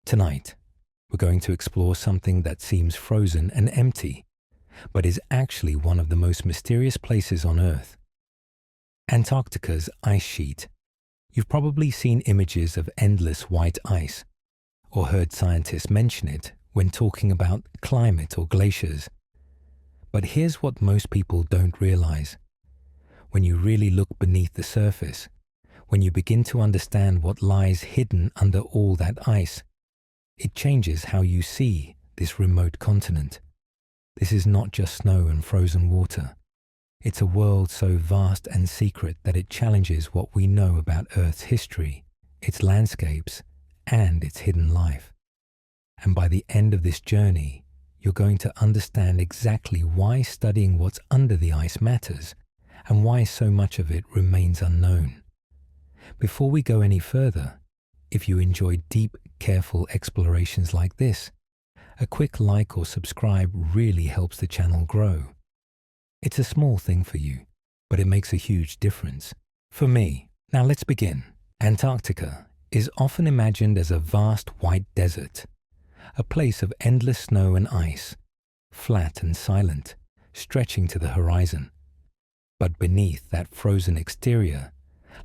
Tonight, we're going to explore something that seems frozen and empty, but is actually one of the most mysterious places on Earth. Antarctica's ice sheet. You've probably seen images of endless white ice, or heard scientists mention it when talking about climate or glaciers. But here's what most people don't realize. When you really look beneath the surface, when you begin to understand what lies hidden under all that ice, it changes how you see this remote continent. This is not just snow and frozen water. It's a world so vast and secret that it challenges what we know about Earth's history, its landscapes, and its hidden life. And by the end of this journey, you're going to understand exactly why studying what's under the ice matters and why so much of it remains unknown. Before we go any further, if you enjoy deep, careful explorations like this, a quick like or subscribe really helps the channel grow. It's a small thing for you, but it makes a huge difference. For me, now let's begin. Antarctica is often imagined as a vast white desert, a place of endless snow and ice, flat and silent, stretching to the horizon. But beneath that frozen exterior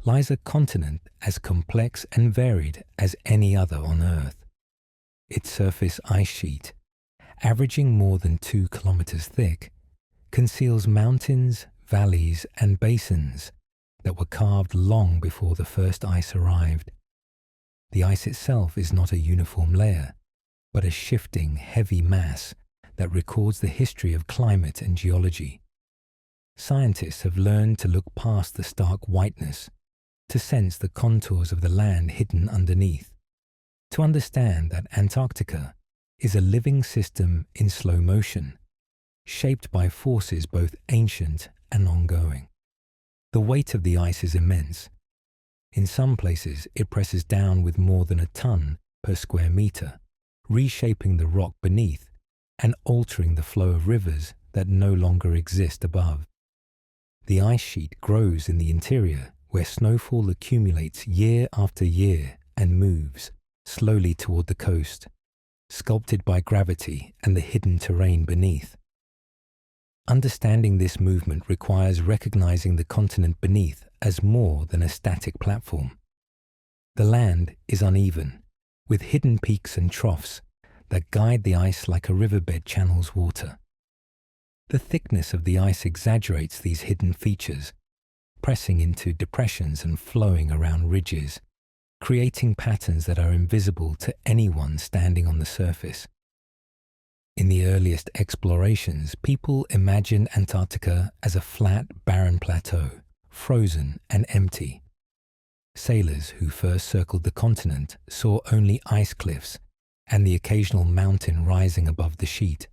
lies a continent as complex and varied as any other on Earth. Its surface ice sheet, averaging more than 2 kilometers thick, conceals mountains, valleys, and basins that were carved long before the first ice arrived. The ice itself is not a uniform layer, but a shifting, heavy mass that records the history of climate and geology. Scientists have learned to look past the stark whiteness, to sense the contours of the land hidden underneath, to understand that Antarctica is a living system in slow motion, shaped by forces both ancient and ongoing. The weight of the ice is immense. In some places, it presses down with more than a ton per square meter, reshaping the rock beneath and altering the flow of rivers that no longer exist above. The ice sheet grows in the interior, where snowfall accumulates year after year and moves slowly toward the coast, sculpted by gravity and the hidden terrain beneath. Understanding this movement requires recognizing the continent beneath as more than a static platform. The land is uneven, with hidden peaks and troughs that guide the ice like a riverbed channels water. The thickness of the ice exaggerates these hidden features, pressing into depressions and flowing around ridges, creating patterns that are invisible to anyone standing on the surface. In the earliest explorations, people imagined Antarctica as a flat, barren plateau, frozen and empty. Sailors who first circled the continent saw only ice cliffs and the occasional mountain rising above the sheet.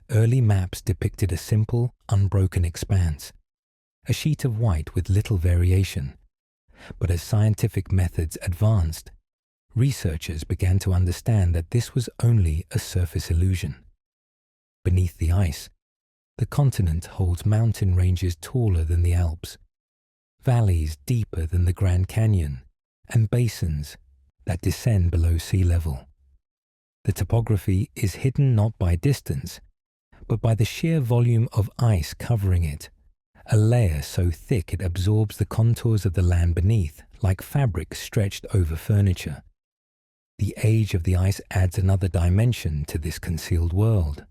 Early maps depicted a simple, unbroken expanse, a sheet of white with little variation. But as scientific methods advanced, researchers began to understand that this was only a surface illusion. Beneath the ice, the continent holds mountain ranges taller than the Alps, valleys deeper than the Grand Canyon, and basins that descend below sea level. The topography is hidden not by distance, but by the sheer volume of ice covering it, a layer so thick it absorbs the contours of the land beneath, like fabric stretched over furniture. The age of the ice adds another dimension to this concealed world.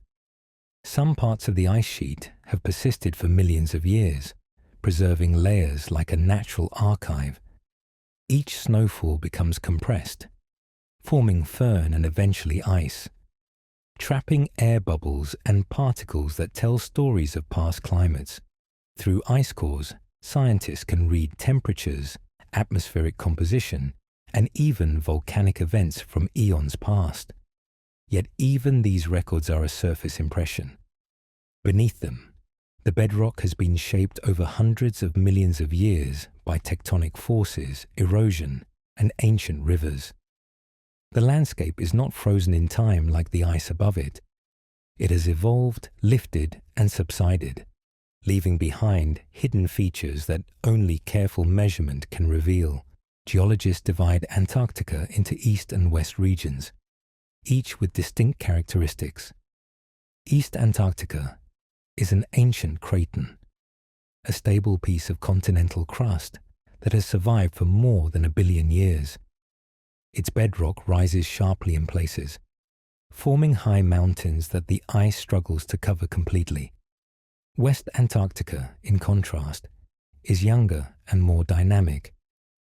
Some parts of the ice sheet have persisted for millions of years, preserving layers like a natural archive. Each snowfall becomes compressed, forming firn and eventually ice, trapping air bubbles and particles that tell stories of past climates. Through ice cores, scientists can read temperatures, atmospheric composition, and even volcanic events from eons past. Yet even these records are a surface impression. Beneath them, the bedrock has been shaped over hundreds of millions of years by tectonic forces, erosion, and ancient rivers. The landscape is not frozen in time like the ice above it. It has evolved, lifted, and subsided, leaving behind hidden features that only careful measurement can reveal. Geologists divide Antarctica into east and west regions, each with distinct characteristics. East Antarctica is an ancient craton, a stable piece of continental crust that has survived for more than 1 billion years. Its bedrock rises sharply in places, forming high mountains that the ice struggles to cover completely. West Antarctica, in contrast, is younger and more dynamic,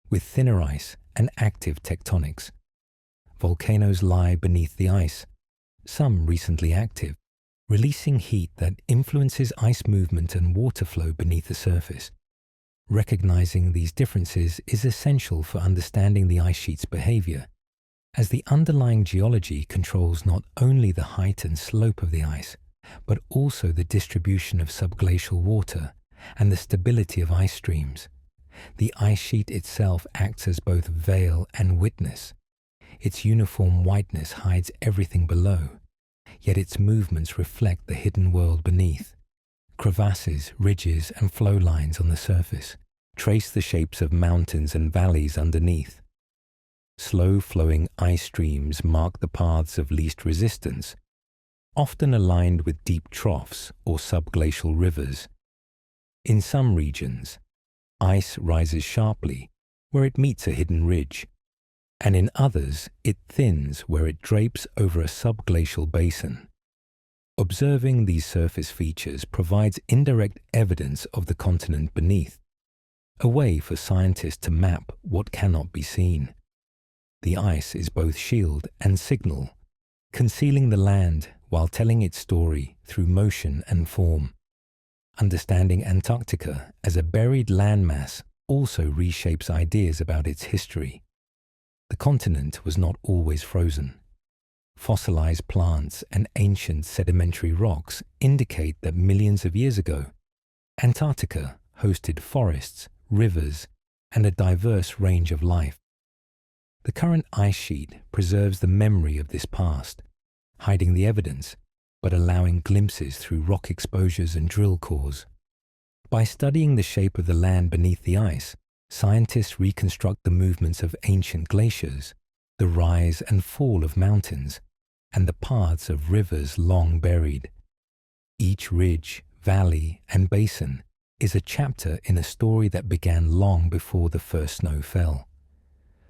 with thinner ice and active tectonics. Volcanoes lie beneath the ice, some recently active, releasing heat that influences ice movement and water flow beneath the surface. Recognizing these differences is essential for understanding the ice sheet's behavior, as the underlying geology controls not only the height and slope of the ice, but also the distribution of subglacial water and the stability of ice streams. The ice sheet itself acts as both veil and witness. Its uniform whiteness hides everything below, yet its movements reflect the hidden world beneath. Crevasses, ridges, and flow lines on the surface trace the shapes of mountains and valleys underneath. Slow-flowing ice streams mark the paths of least resistance, often aligned with deep troughs or subglacial rivers. In some regions, ice rises sharply where it meets a hidden ridge, and in others it thins where it drapes over a subglacial basin. Observing these surface features provides indirect evidence of the continent beneath, a way for scientists to map what cannot be seen. The ice is both shield and signal, concealing the land while telling its story through motion and form. Understanding Antarctica as a buried landmass also reshapes ideas about its history. The continent was not always frozen. Fossilized plants and ancient sedimentary rocks indicate that millions of years ago, Antarctica hosted forests, rivers, and a diverse range of life. The current ice sheet preserves the memory of this past, hiding the evidence, but allowing glimpses through rock exposures and drill cores. By studying the shape of the land beneath the ice, scientists reconstruct the movements of ancient glaciers, the rise and fall of mountains, and the paths of rivers long buried. Each ridge, valley, and basin is a chapter in a story that began long before the first snow fell.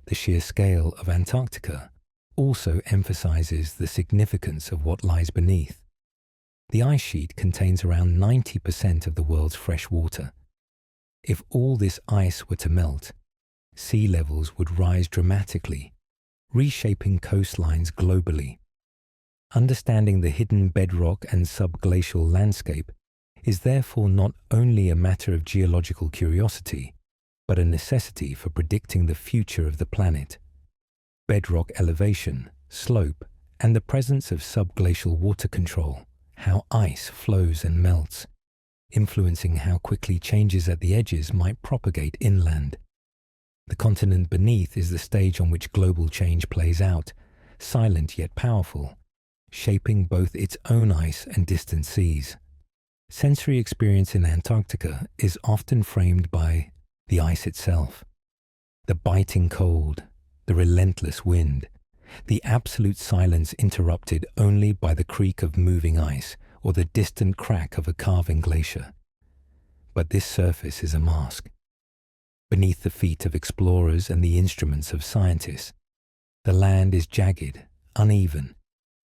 The sheer scale of Antarctica also emphasizes the significance of what lies beneath. The ice sheet contains around 90% of the world's fresh water. If all this ice were to melt, sea levels would rise dramatically, reshaping coastlines globally. Understanding the hidden bedrock and subglacial landscape is therefore not only a matter of geological curiosity, but a necessity for predicting the future of the planet. Bedrock elevation, slope, and the presence of subglacial water control how ice flows and melts, influencing how quickly changes at the edges might propagate inland. The continent beneath is the stage on which global change plays out, silent yet powerful, shaping both its own ice and distant seas. Sensory experience in Antarctica is often framed by the ice itself. The biting cold, the relentless wind, the absolute silence interrupted only by the creak of moving ice or the distant crack of a calving glacier. But this surface is a mask. Beneath the feet of explorers and the instruments of scientists, the land is jagged, uneven,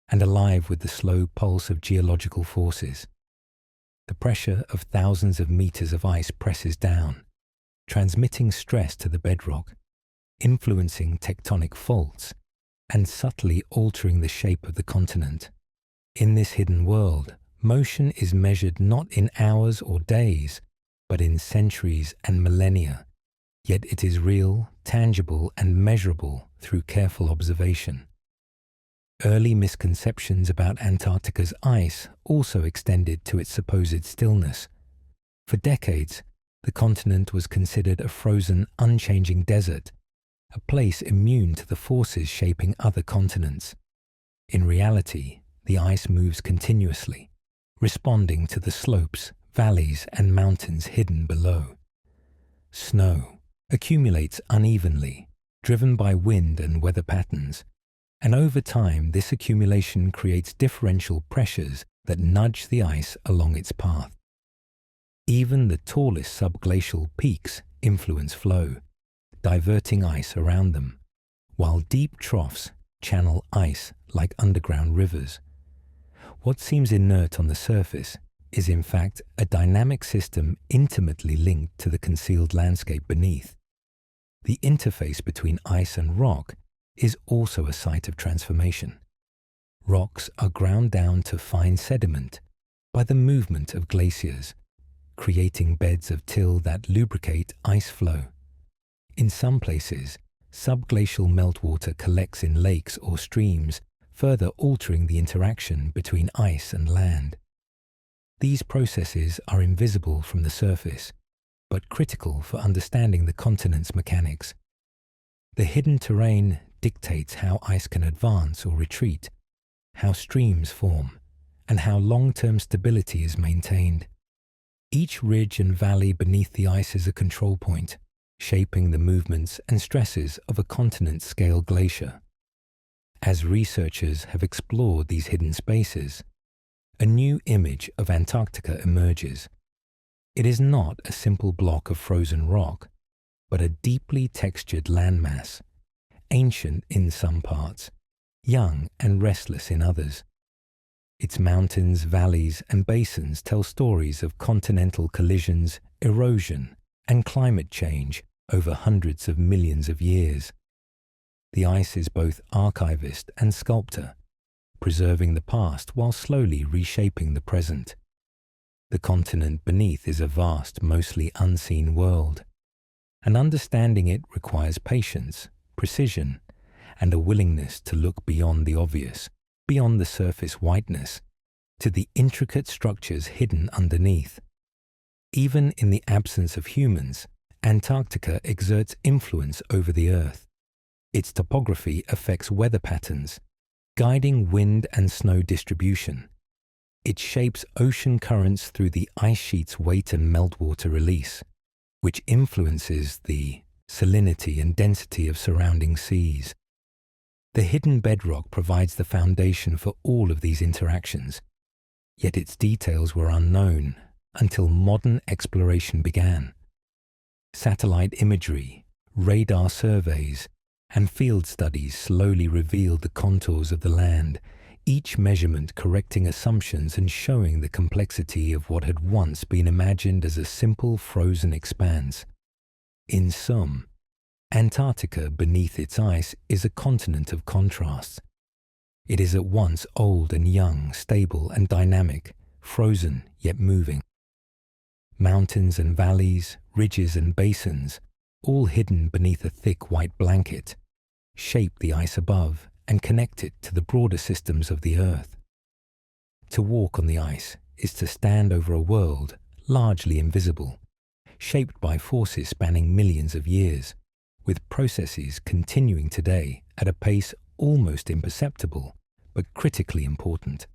and alive with the slow pulse of geological forces. The pressure of thousands of meters of ice presses down, transmitting stress to the bedrock, influencing tectonic faults, and subtly altering the shape of the continent. In this hidden world, motion is measured not in hours or days, but in centuries and millennia, yet it is real, tangible, and measurable through careful observation. Early misconceptions about Antarctica's ice also extended to its supposed stillness. For decades, the continent was considered a frozen, unchanging desert, a place immune to the forces shaping other continents. In reality, the ice moves continuously, responding to the slopes, valleys, and mountains hidden below. Snow accumulates unevenly, driven by wind and weather patterns, And over time, this accumulation creates differential pressures that nudge the ice along its path. Even the tallest subglacial peaks influence flow, diverting ice around them, while deep troughs channel ice like underground rivers. What seems inert on the surface is in fact a dynamic system intimately linked to the concealed landscape beneath. The interface between ice and rock is also a site of transformation. Rocks are ground down to fine sediment by the movement of glaciers, creating beds of till that lubricate ice flow. In some places, subglacial meltwater collects in lakes or streams, further altering the interaction between ice and land. These processes are invisible from the surface, but critical for understanding the continent's mechanics. The hidden terrain dictates how ice can advance or retreat, how streams form, and how long-term stability is maintained. Each ridge and valley beneath the ice is a control point, shaping the movements and stresses of a continent-scale glacier. As researchers have explored these hidden spaces, a new image of Antarctica emerges. It is not a simple block of frozen rock, but a deeply textured landmass, ancient in some parts, young and restless in others. Its mountains, valleys, and basins tell stories of continental collisions, erosion, and climate change over hundreds of millions of years. The ice is both archivist and sculptor, preserving the past while slowly reshaping the present. The continent beneath is a vast, mostly unseen world, and understanding it requires patience, precision, and a willingness to look beyond the obvious, beyond the surface whiteness, to the intricate structures hidden underneath. Even in the absence of humans, Antarctica exerts influence over the Earth. Its topography affects weather patterns, guiding wind and snow distribution. It shapes ocean currents through the ice sheet's weight and meltwater release, which influences the salinity and density of surrounding seas. The hidden bedrock provides the foundation for all of these interactions, yet its details were unknown until modern exploration began. Satellite imagery, radar surveys, and field studies slowly revealed the contours of the land, each measurement correcting assumptions and showing the complexity of what had once been imagined as a simple frozen expanse. In sum, Antarctica beneath its ice is a continent of contrasts. It is at once old and young, stable and dynamic, frozen yet moving. Mountains and valleys, ridges and basins, all hidden beneath a thick white blanket, shape the ice above and connect it to the broader systems of the Earth. To walk on the ice is to stand over a world largely invisible, shaped by forces spanning millions of years, with processes continuing today at a pace almost imperceptible but critically important.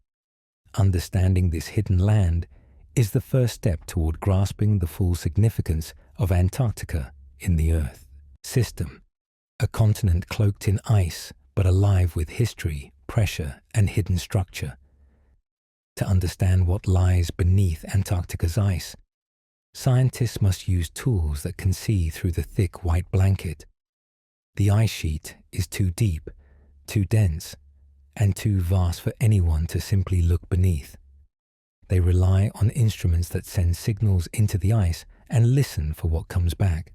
Understanding this hidden land is the first step toward grasping the full significance of Antarctica in the Earth system, a continent cloaked in ice but alive with history, pressure, and hidden structure. To understand what lies beneath Antarctica's ice, scientists must use tools that can see through the thick white blanket. The ice sheet is too deep, too dense, and too vast for anyone to simply look beneath. They rely on instruments that send signals into the ice and listen for what comes back.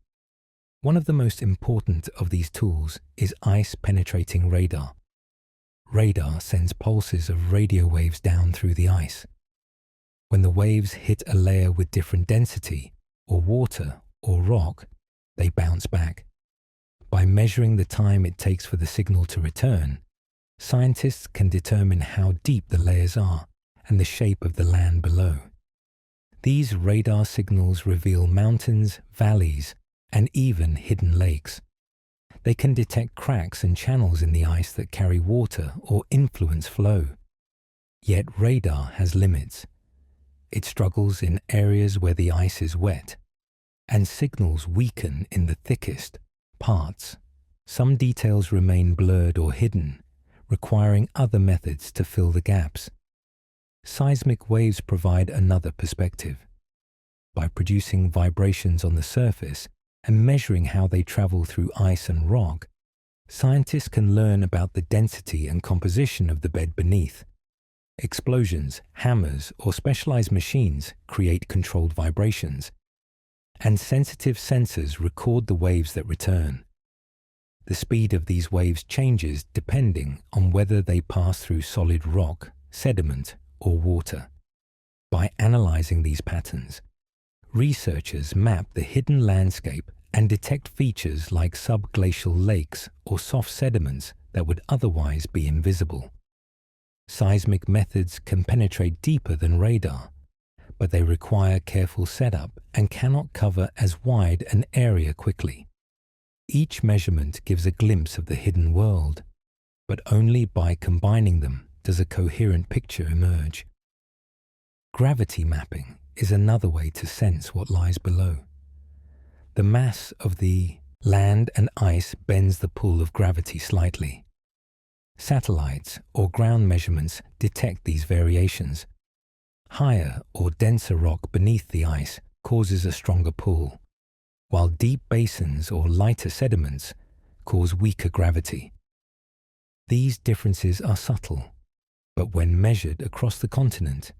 One of the most important of these tools is ice-penetrating radar. Radar sends pulses of radio waves down through the ice. When the waves hit a layer with different density, or water, or rock, they bounce back. By measuring the time it takes for the signal to return, scientists can determine how deep the layers are and the shape of the land below. These radar signals reveal mountains, valleys, and even hidden lakes. They can detect cracks and channels in the ice that carry water or influence flow. Yet radar has limits. It struggles in areas where the ice is wet, and signals weaken in the thickest parts. Some details remain blurred or hidden, requiring other methods to fill the gaps. Seismic waves provide another perspective. By producing vibrations on the surface and measuring how they travel through ice and rock, scientists can learn about the density and composition of the bed beneath. Explosions, hammers, or specialized machines create controlled vibrations, and sensitive sensors record the waves that return. The speed of these waves changes depending on whether they pass through solid rock, sediment, or water. By analyzing these patterns, researchers map the hidden landscape and detect features like subglacial lakes or soft sediments that would otherwise be invisible. Seismic methods can penetrate deeper than radar, but they require careful setup and cannot cover as wide an area quickly. Each measurement gives a glimpse of the hidden world, but only by combining them does a coherent picture emerge. Gravity mapping is another way to sense what lies below. The mass of the land and ice bends the pull of gravity slightly. Satellites or ground measurements detect these variations. Higher or denser rock beneath the ice causes a stronger pull, while deep basins or lighter sediments cause weaker gravity. These differences are subtle, but when measured across the continent,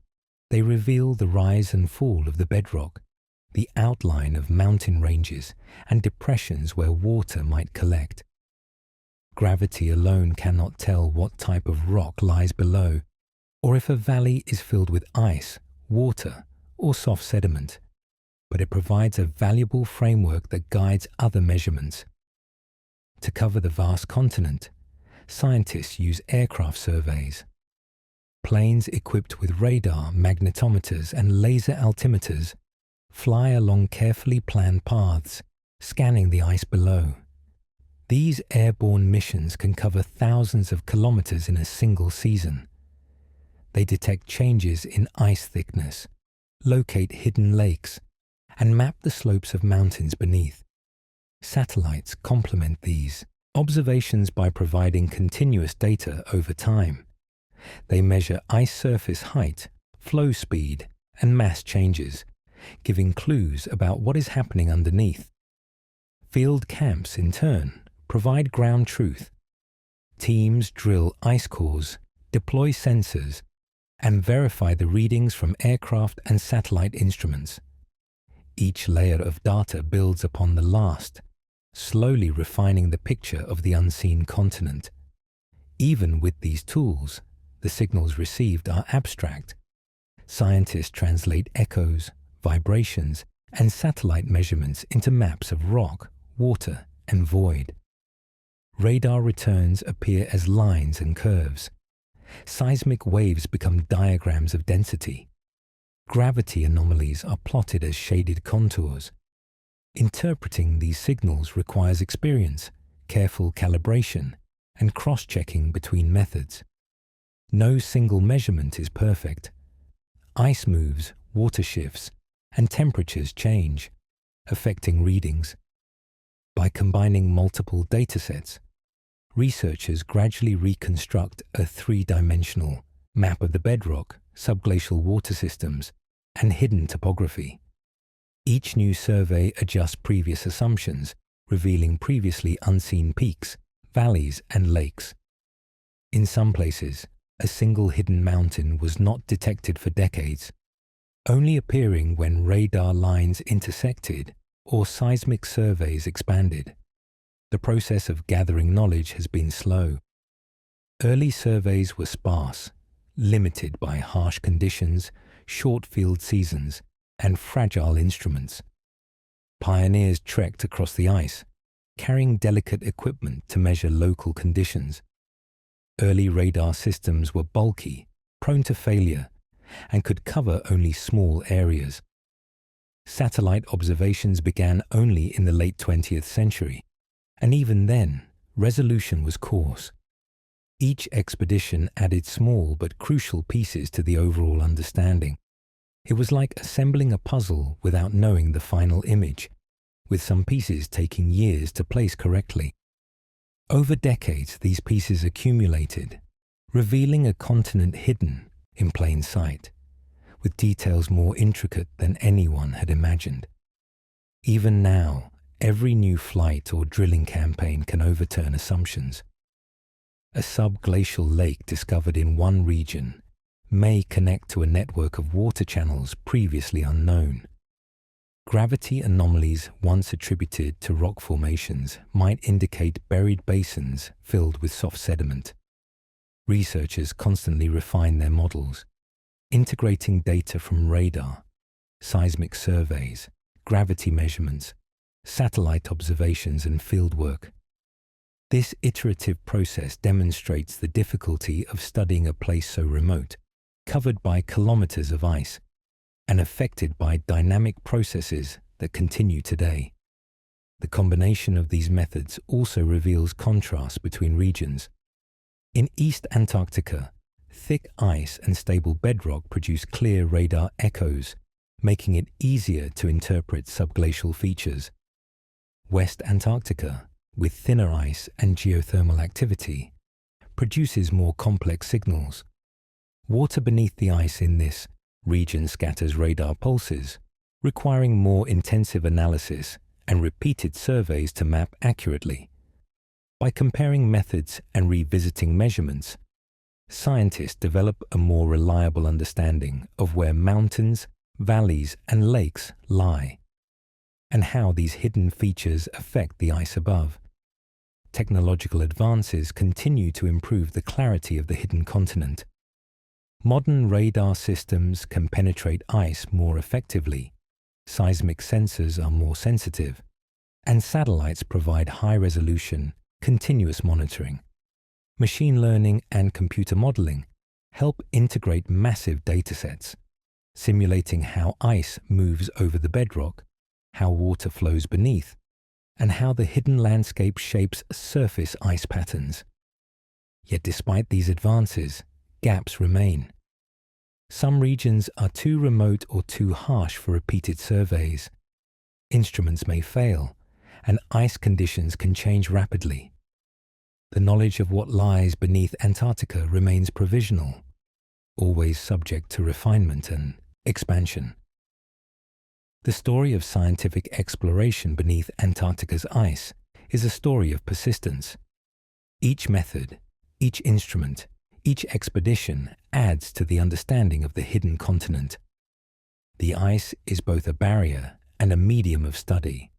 they reveal the rise and fall of the bedrock, the outline of mountain ranges and depressions where water might collect. Gravity alone cannot tell what type of rock lies below, or if a valley is filled with ice, water, or soft sediment, but it provides a valuable framework that guides other measurements. To cover the vast continent, scientists use aircraft surveys. Planes equipped with radar, magnetometers, and laser altimeters fly along carefully planned paths, scanning the ice below. These airborne missions can cover thousands of kilometers in a single season. They detect changes in ice thickness, locate hidden lakes, and map the slopes of mountains beneath. Satellites complement these observations by providing continuous data over time. They measure ice surface height, flow speed, and mass changes, giving clues about what is happening underneath. Field camps, in turn, provide ground truth. Teams drill ice cores, deploy sensors, and verify the readings from aircraft and satellite instruments. Each layer of data builds upon the last, slowly refining the picture of the unseen continent. Even with these tools, the signals received are abstract. Scientists translate echoes, vibrations, and satellite measurements into maps of rock, water, and void. Radar returns appear as lines and curves. Seismic waves become diagrams of density. Gravity anomalies are plotted as shaded contours. Interpreting these signals requires experience, careful calibration, and cross-checking between methods. No single measurement is perfect. Ice moves, water shifts, and temperatures change, affecting readings. By combining multiple datasets, researchers gradually reconstruct a three-dimensional map of the bedrock, subglacial water systems, and hidden topography. Each new survey adjusts previous assumptions, revealing previously unseen peaks, valleys, and lakes. In some places, a single hidden mountain was not detected for decades, only appearing when radar lines intersected or seismic surveys expanded. The process of gathering knowledge has been slow. Early surveys were sparse, limited by harsh conditions, short field seasons, and fragile instruments. Pioneers trekked across the ice, carrying delicate equipment to measure local conditions. Early radar systems were bulky, prone to failure, and could cover only small areas. Satellite observations began only in the late 20th century, and even then, resolution was coarse. Each expedition added small but crucial pieces to the overall understanding. It was like assembling a puzzle without knowing the final image, with some pieces taking years to place correctly. Over decades, these pieces accumulated, revealing a continent hidden in plain sight, with details more intricate than anyone had imagined. Even now, every new flight or drilling campaign can overturn assumptions. A subglacial lake discovered in one region may connect to a network of water channels previously unknown. Gravity anomalies once attributed to rock formations might indicate buried basins filled with soft sediment. Researchers constantly refine their models, integrating data from radar, seismic surveys, gravity measurements, satellite observations, and fieldwork. This iterative process demonstrates the difficulty of studying a place so remote, covered by kilometers of ice, and affected by dynamic processes that continue today. The combination of these methods also reveals contrasts between regions. In East Antarctica, thick ice and stable bedrock produce clear radar echoes, making it easier to interpret subglacial features. West Antarctica, with thinner ice and geothermal activity, produces more complex signals. Water beneath the ice in this region scatters radar pulses, requiring more intensive analysis and repeated surveys to map accurately. By comparing methods and revisiting measurements, scientists develop a more reliable understanding of where mountains, valleys, and lakes lie, and how these hidden features affect the ice above. Technological advances continue to improve the clarity of the hidden continent. Modern radar systems can penetrate ice more effectively, seismic sensors are more sensitive, and satellites provide high-resolution, continuous monitoring. Machine learning and computer modeling help integrate massive datasets, simulating how ice moves over the bedrock, how water flows beneath, and how the hidden landscape shapes surface ice patterns. Yet despite these advances, gaps remain. Some regions are too remote or too harsh for repeated surveys. Instruments may fail, and ice conditions can change rapidly. The knowledge of what lies beneath Antarctica remains provisional, always subject to refinement and expansion. The story of scientific exploration beneath Antarctica's ice is a story of persistence. Each method, each instrument, each expedition adds to the understanding of the hidden continent. The ice is both a barrier and a medium of study,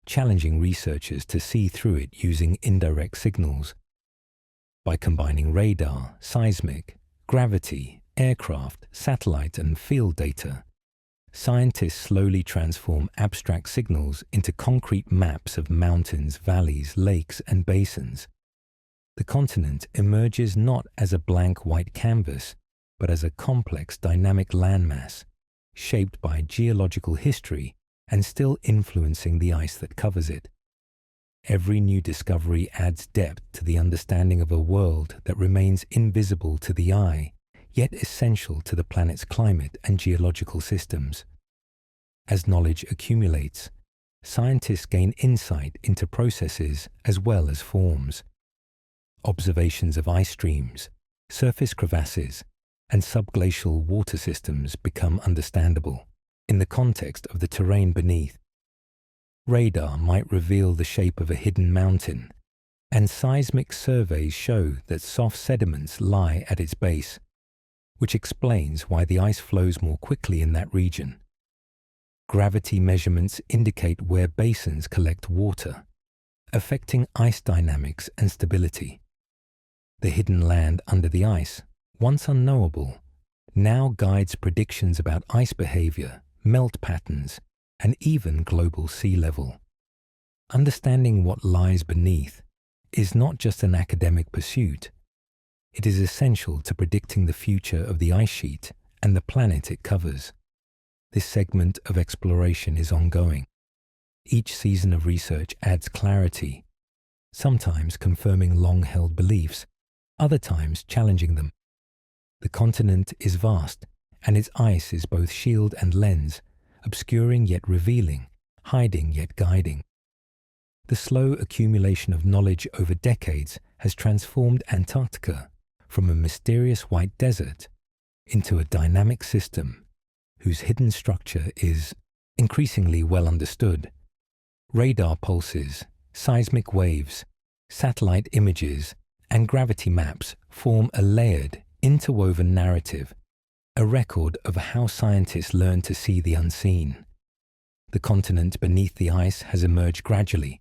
challenging researchers to see through it using indirect signals. By combining radar, seismic, gravity, aircraft, satellite, and field data, scientists slowly transform abstract signals into concrete maps of mountains, valleys, lakes, and basins. The continent emerges not as a blank white canvas, but as a complex dynamic landmass, shaped by geological history and still influencing the ice that covers it. Every new discovery adds depth to the understanding of a world that remains invisible to the eye, yet essential to the planet's climate and geological systems. As knowledge accumulates, scientists gain insight into processes as well as forms. Observations of ice streams, surface crevasses, and subglacial water systems become understandable in the context of the terrain beneath. Radar might reveal the shape of a hidden mountain, and seismic surveys show that soft sediments lie at its base, which explains why the ice flows more quickly in that region. Gravity measurements indicate where basins collect water, affecting ice dynamics and stability. The hidden land under the ice, once unknowable, now guides predictions about ice behavior, melt patterns, and even global sea level. Understanding what lies beneath is not just an academic pursuit. It is essential to predicting the future of the ice sheet and the planet it covers. This segment of exploration is ongoing. Each season of research adds clarity, sometimes confirming long-held beliefs, other times challenging them. The continent is vast, and its ice is both shield and lens, obscuring yet revealing, hiding yet guiding. The slow accumulation of knowledge over decades has transformed Antarctica from a mysterious white desert into a dynamic system whose hidden structure is increasingly well understood. Radar pulses, seismic waves, satellite images, and gravity maps form a layered, interwoven narrative, a record of how scientists learn to see the unseen. The continent beneath the ice has emerged gradually,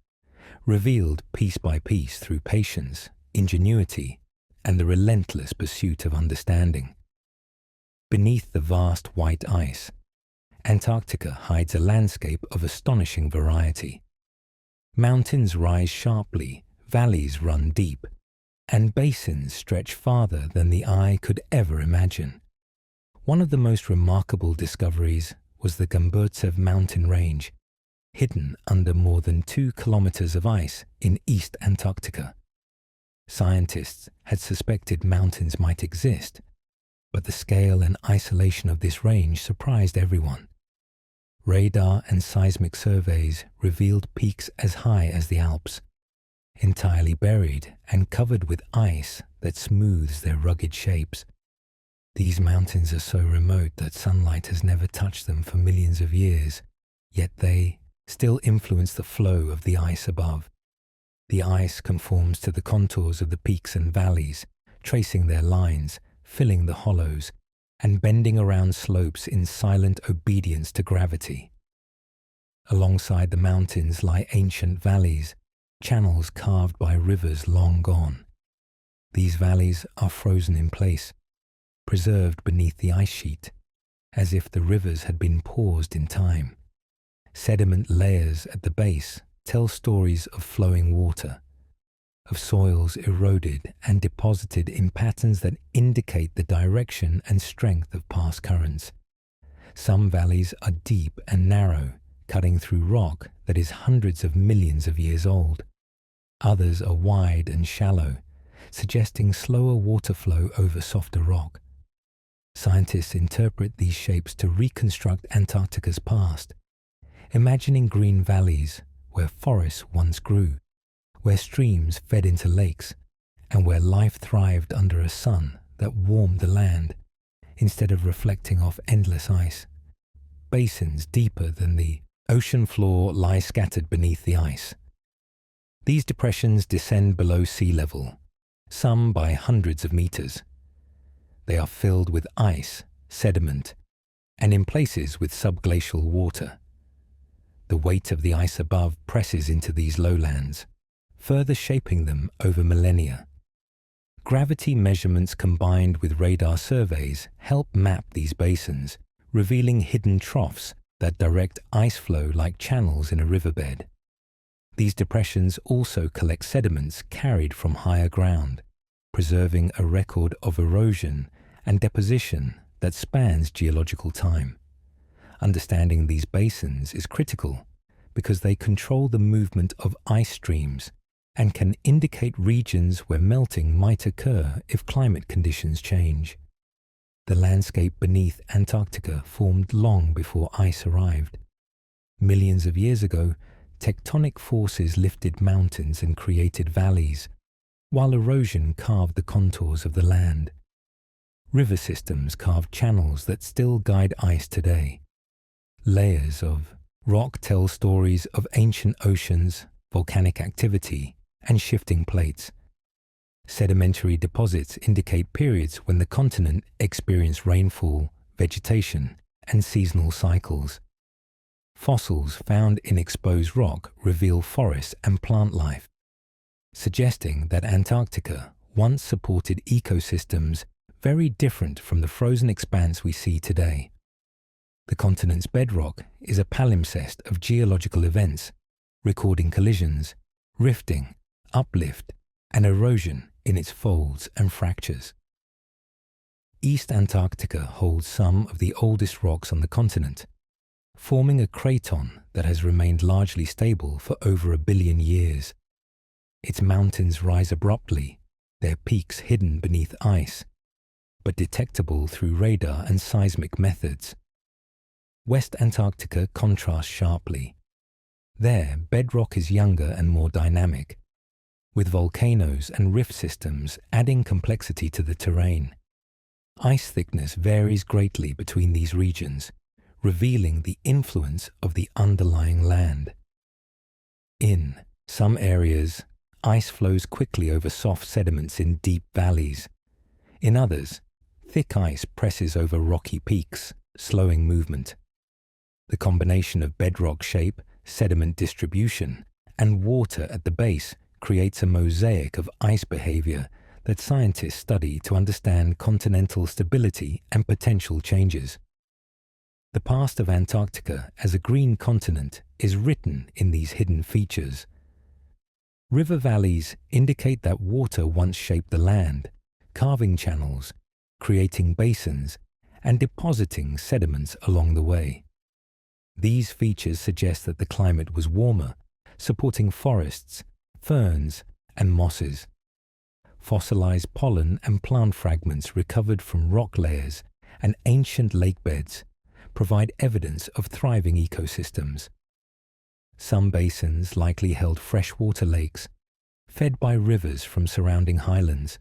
revealed piece by piece through patience, ingenuity, and the relentless pursuit of understanding. Beneath the vast white ice, Antarctica hides a landscape of astonishing variety. Mountains rise sharply, valleys run deep, and basins stretch farther than the eye could ever imagine. One of the most remarkable discoveries was the Gamburtsev mountain range, hidden under more than 2 kilometers of ice in East Antarctica. Scientists had suspected mountains might exist, but the scale and isolation of this range surprised everyone. Radar and seismic surveys revealed peaks as high as the Alps, entirely buried and covered with ice that smooths their rugged shapes. These mountains are so remote that sunlight has never touched them for millions of years, yet they still influence the flow of the ice above. The ice conforms to the contours of the peaks and valleys, tracing their lines, filling the hollows, and bending around slopes in silent obedience to gravity. Alongside the mountains lie ancient valleys, channels carved by rivers long gone. These valleys are frozen in place, preserved beneath the ice sheet, as if the rivers had been paused in time. Sediment layers at the base tell stories of flowing water, of soils eroded and deposited in patterns that indicate the direction and strength of past currents. Some valleys are deep and narrow, cutting through rock that is hundreds of millions of years old. Others are wide and shallow, suggesting slower water flow over softer rock. Scientists interpret these shapes to reconstruct Antarctica's past, imagining green valleys where forests once grew, where streams fed into lakes, and where life thrived under a sun that warmed the land instead of reflecting off endless ice. Basins deeper than the ocean floor lie scattered beneath the ice. These depressions descend below sea level, some by hundreds of meters. They are filled with ice, sediment, and in places with subglacial water. The weight of the ice above presses into these lowlands, further shaping them over millennia. Gravity measurements combined with radar surveys help map these basins, revealing hidden troughs that direct ice flow like channels in a riverbed. These depressions also collect sediments carried from higher ground, preserving a record of erosion and deposition that spans geological time. Understanding these basins is critical because they control the movement of ice streams and can indicate regions where melting might occur if climate conditions change. The landscape beneath Antarctica formed long before ice arrived. Millions of years ago, tectonic forces lifted mountains and created valleys, while erosion carved the contours of the land. River systems carved channels that still guide ice today. Layers of rock tell stories of ancient oceans, volcanic activity, and shifting plates. Sedimentary deposits indicate periods when the continent experienced rainfall, vegetation, and seasonal cycles. Fossils found in exposed rock reveal forests and plant life, suggesting that Antarctica once supported ecosystems very different from the frozen expanse we see today. The continent's bedrock is a palimpsest of geological events, recording collisions, rifting, uplift, and erosion in its folds and fractures. East Antarctica holds some of the oldest rocks on the continent, forming a craton that has remained largely stable for over 1 billion years. Its mountains rise abruptly, their peaks hidden beneath ice, but detectable through radar and seismic methods. West Antarctica contrasts sharply. There, bedrock is younger and more dynamic. with volcanoes and rift systems adding complexity to the terrain. Ice thickness varies greatly between these regions, revealing the influence of the underlying land. In some areas, ice flows quickly over soft sediments in deep valleys. In others, thick ice presses over rocky peaks, slowing movement. The combination of bedrock shape, sediment distribution, and water at the base creates a mosaic of ice behavior that scientists study to understand continental stability and potential changes. The past of Antarctica as a green continent is written in these hidden features. River valleys indicate that water once shaped the land, carving channels, creating basins, and depositing sediments along the way. These features suggest that the climate was warmer, supporting forests, ferns, and mosses. Fossilized pollen and plant fragments recovered from rock layers and ancient lake beds provide evidence of thriving ecosystems. Some basins likely held freshwater lakes, fed by rivers from surrounding highlands.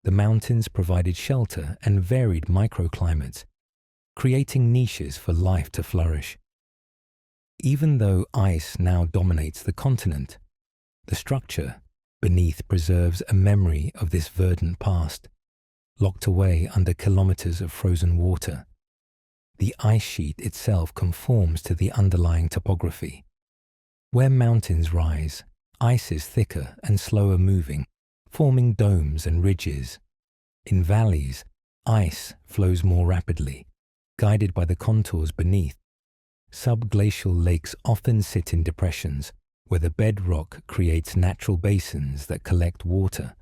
The mountains provided shelter and varied microclimates, creating niches for life to flourish. Even though ice now dominates the continent, the structure beneath preserves a memory of this verdant past, locked away under kilometers of frozen water. The ice sheet itself conforms to the underlying topography. Where mountains rise, ice is thicker and slower moving, forming domes and ridges. In valleys, ice flows more rapidly, guided by the contours beneath. Subglacial lakes often sit in depressions, where the bedrock creates natural basins that collect water.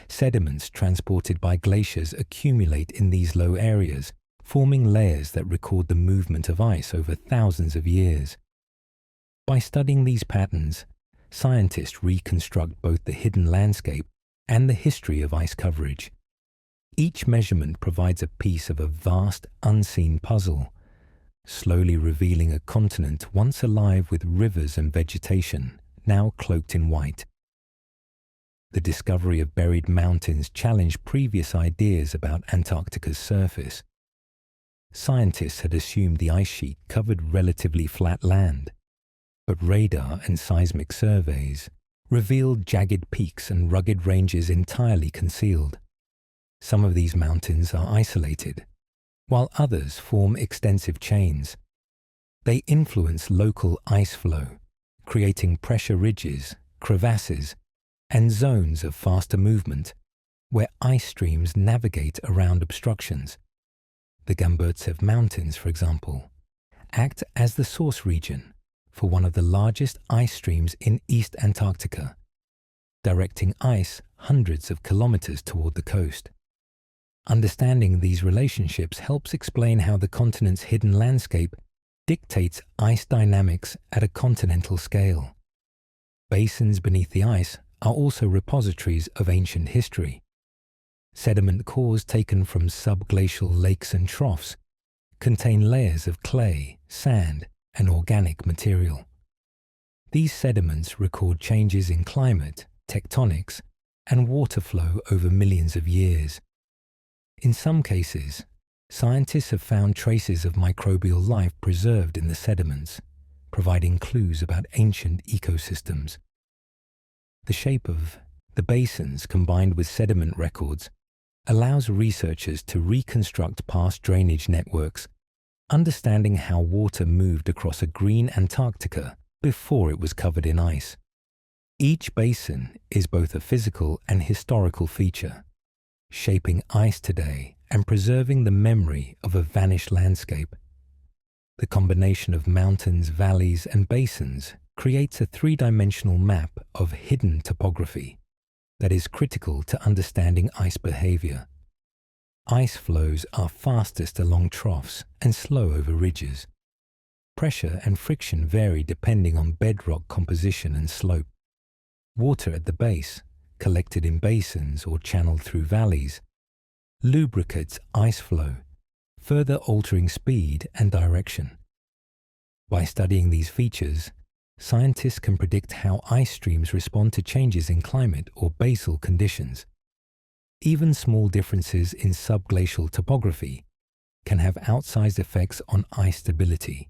Sediments transported by glaciers accumulate in these low areas, forming layers that record the movement of ice over thousands of years. By studying these patterns, scientists reconstruct both the hidden landscape and the history of ice coverage. Each measurement provides a piece of a vast, unseen puzzle, slowly revealing a continent once alive with rivers and vegetation, now cloaked in white. The discovery of buried mountains challenged previous ideas about Antarctica's surface. Scientists had assumed the ice sheet covered relatively flat land, but radar and seismic surveys revealed jagged peaks and rugged ranges entirely concealed. Some of these mountains are isolated, while others form extensive chains. They influence local ice flow, creating pressure ridges, crevasses, and zones of faster movement, where ice streams navigate around obstructions. The Gamburtsev Mountains, for example, act as the source region for one of the largest ice streams in East Antarctica, directing ice hundreds of kilometers toward the coast. Understanding these relationships helps explain how the continent's hidden landscape dictates ice dynamics at a continental scale. Basins beneath the ice are also repositories of ancient history. Sediment cores taken from subglacial lakes and troughs contain layers of clay, sand, and organic material. These sediments record changes in climate, tectonics, and water flow over millions of years. In some cases, scientists have found traces of microbial life preserved in the sediments, providing clues about ancient ecosystems. The shape of the basins combined with sediment records allows researchers to reconstruct past drainage networks, understanding how water moved across a green Antarctica before it was covered in ice. Each basin is both a physical and historical feature, shaping ice today and preserving the memory of a vanished landscape. The combination of mountains, valleys, and basins creates a three-dimensional map of hidden topography that is critical to understanding ice behavior. Ice flows are fastest along troughs and slow over ridges. Pressure and friction vary depending on bedrock composition and slope. Water at the base, collected in basins or channeled through valleys, lubricates ice flow, further altering speed and direction. By studying these features, scientists can predict how ice streams respond to changes in climate or basal conditions. Even small differences in subglacial topography can have outsized effects on ice stability,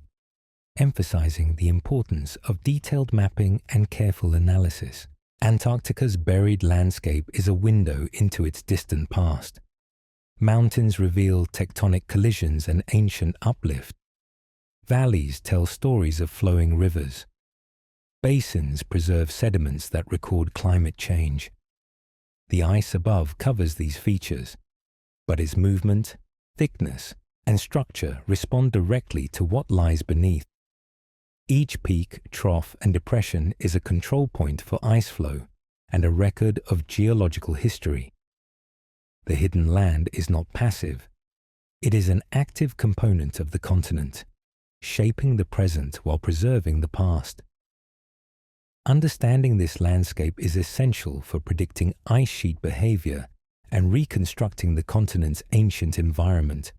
emphasizing the importance of detailed mapping and careful analysis. Antarctica's buried landscape is a window into its distant past. Mountains reveal tectonic collisions and ancient uplift. Valleys tell stories of flowing rivers. Basins preserve sediments that record climate change. The ice above covers these features, but its movement, thickness, and structure respond directly to what lies beneath. Each peak, trough, and depression is a control point for ice flow and a record of geological history. The hidden land is not passive. It is an active component of the continent, shaping the present while preserving the past. Understanding this landscape is essential for predicting ice sheet behavior and reconstructing the continent's ancient environment.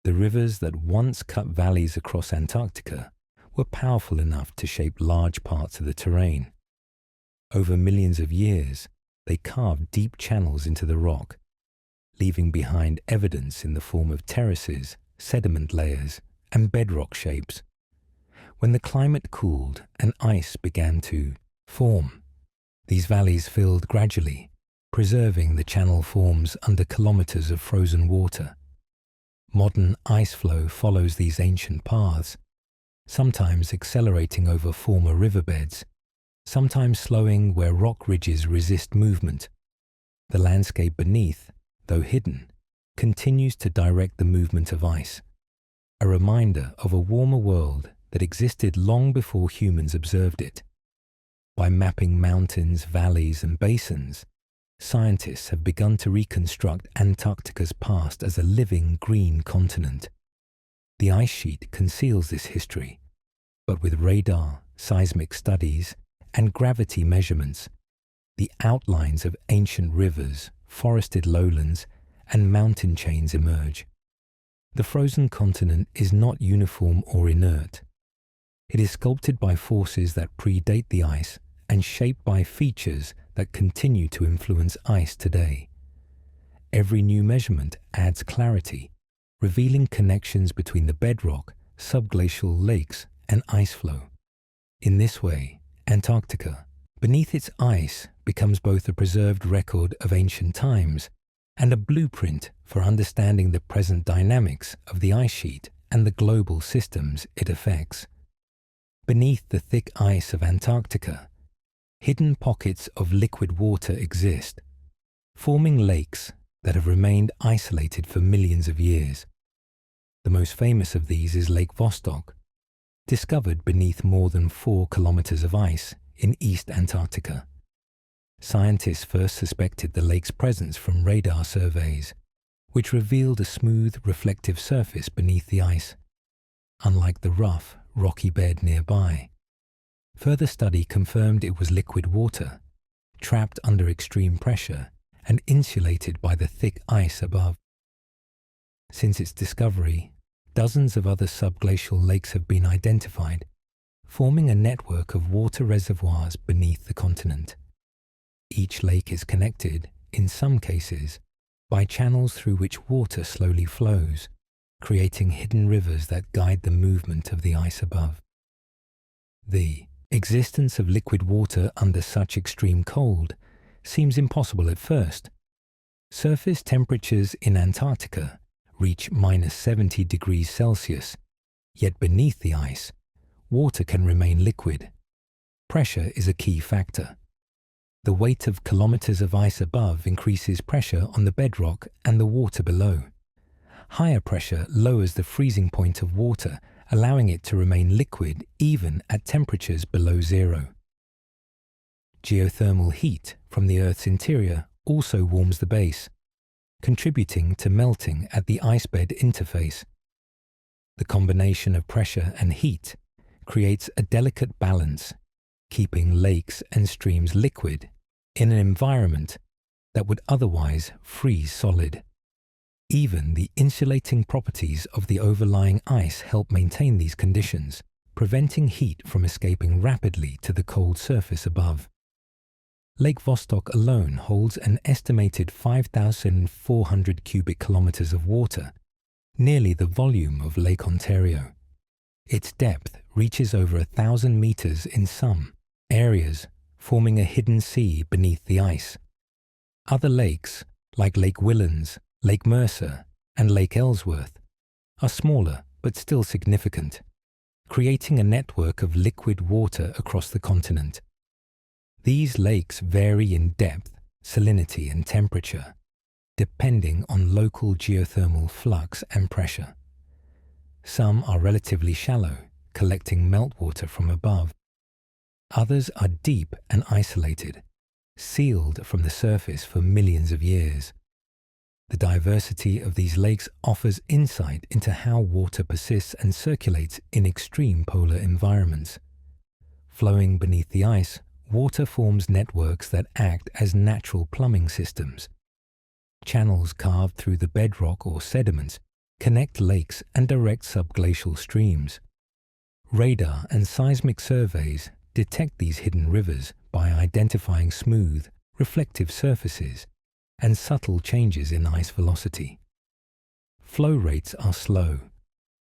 The rivers that once cut valleys across Antarctica were powerful enough to shape large parts of the terrain. Over millions of years, they carved deep channels into the rock, leaving behind evidence in the form of terraces, sediment layers, and bedrock shapes. When the climate cooled and ice began to form, these valleys filled gradually, preserving the channel forms under kilometers of frozen water. Modern ice flow follows these ancient paths, sometimes accelerating over former riverbeds, sometimes slowing where rock ridges resist movement. The landscape beneath, though hidden, continues to direct the movement of ice, a reminder of a warmer world that existed long before humans observed it. By mapping mountains, valleys, and basins, scientists have begun to reconstruct Antarctica's past as a living green continent. The ice sheet conceals this history, but with radar, seismic studies, and gravity measurements, the outlines of ancient rivers, forested lowlands, and mountain chains emerge. The frozen continent is not uniform or inert. It is sculpted by forces that predate the ice and shaped by features that continue to influence ice today. Every new measurement adds clarity, revealing connections between the bedrock, subglacial lakes, and ice flow. In this way, Antarctica, beneath its ice, becomes both a preserved record of ancient times and a blueprint for understanding the present dynamics of the ice sheet and the global systems it affects. Beneath the thick ice of Antarctica, hidden pockets of liquid water exist, forming lakes that have remained isolated for millions of years. The most famous of these is Lake Vostok, discovered beneath more than 4 kilometers of ice in East Antarctica. Scientists first suspected the lake's presence from radar surveys, which revealed a smooth, reflective surface beneath the ice, unlike the rough, rocky bed nearby. Further study confirmed it was liquid water, trapped under extreme pressure and insulated by the thick ice above. Since its discovery, dozens of other subglacial lakes have been identified, forming a network of water reservoirs beneath the continent. Each lake is connected, in some cases, by channels through which water slowly flows, creating hidden rivers that guide the movement of the ice above. The existence of liquid water under such extreme cold seems impossible at first. Surface temperatures in Antarctica reach -70 degrees Celsius, yet beneath the ice, water can remain liquid. Pressure is a key factor. The weight of kilometers of ice above increases pressure on the bedrock and the water below. Higher pressure lowers the freezing point of water, allowing it to remain liquid even at temperatures below zero. Geothermal heat from the Earth's interior also warms the base, contributing to melting at the ice-bed interface. The combination of pressure and heat creates a delicate balance, keeping lakes and streams liquid in an environment that would otherwise freeze solid. Even the insulating properties of the overlying ice help maintain these conditions, preventing heat from escaping rapidly to the cold surface above. Lake Vostok alone holds an estimated 5,400 cubic kilometers of water, nearly the volume of Lake Ontario. Its depth reaches over 1,000 meters in some areas, forming a hidden sea beneath the ice. Other lakes, like Lake Whillans, Lake Mercer, and Lake Ellsworth, are smaller but still significant, creating a network of liquid water across the continent. These lakes vary in depth, salinity, and temperature, depending on local geothermal flux and pressure. Some are relatively shallow, collecting meltwater from above. Others are deep and isolated, sealed from the surface for millions of years. The diversity of these lakes offers insight into how water persists and circulates in extreme polar environments. Flowing beneath the ice, water forms networks that act as natural plumbing systems. Channels carved through the bedrock or sediments connect lakes and direct subglacial streams. Radar and seismic surveys detect these hidden rivers by identifying smooth, reflective surfaces and subtle changes in ice velocity. Flow rates are slow,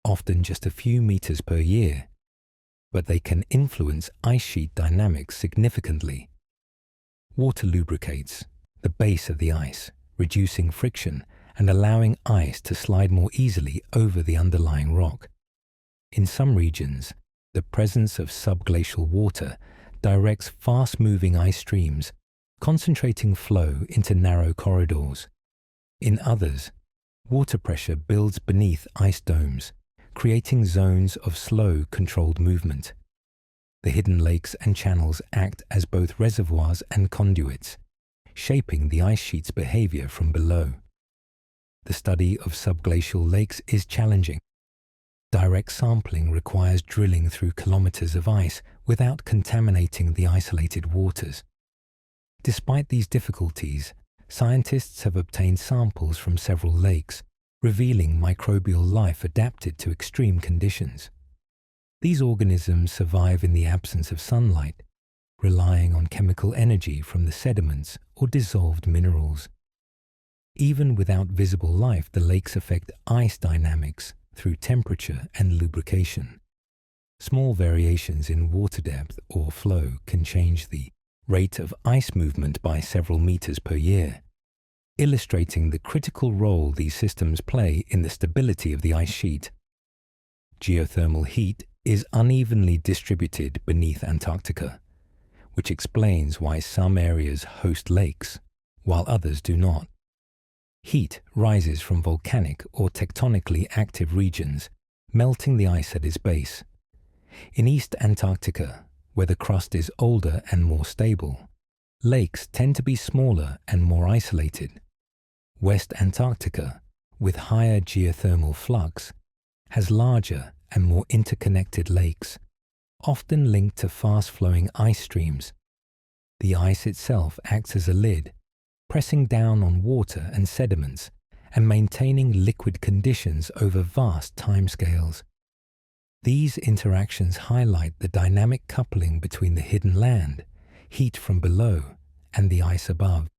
often just a few meters per year, but they can influence ice sheet dynamics significantly. Water lubricates the base of the ice, reducing friction and allowing ice to slide more easily over the underlying rock. In some regions, the presence of subglacial water directs fast-moving ice streams, concentrating flow into narrow corridors. In others, water pressure builds beneath ice domes, creating zones of slow, controlled movement. The hidden lakes and channels act as both reservoirs and conduits, shaping the ice sheet's behavior from below. The study of subglacial lakes is challenging. Direct sampling requires drilling through kilometers of ice without contaminating the isolated waters. Despite these difficulties, scientists have obtained samples from several lakes, revealing microbial life adapted to extreme conditions. These organisms survive in the absence of sunlight, relying on chemical energy from the sediments or dissolved minerals. Even without visible life, the lakes affect ice dynamics through temperature and lubrication. Small variations in water depth or flow can change the rate of ice movement by several meters per year, illustrating the critical role these systems play in the stability of the ice sheet. Geothermal heat is unevenly distributed beneath Antarctica, which explains why some areas host lakes, while others do not. Heat rises from volcanic or tectonically active regions, melting the ice at its base. In East Antarctica, where the crust is older and more stable, lakes tend to be smaller and more isolated. West Antarctica, with higher geothermal flux, has larger and more interconnected lakes, often linked to fast-flowing ice streams. The ice itself acts as a lid, pressing down on water and sediments and maintaining liquid conditions over vast timescales. These interactions highlight the dynamic coupling between the hidden land, heat from below, and the ice above.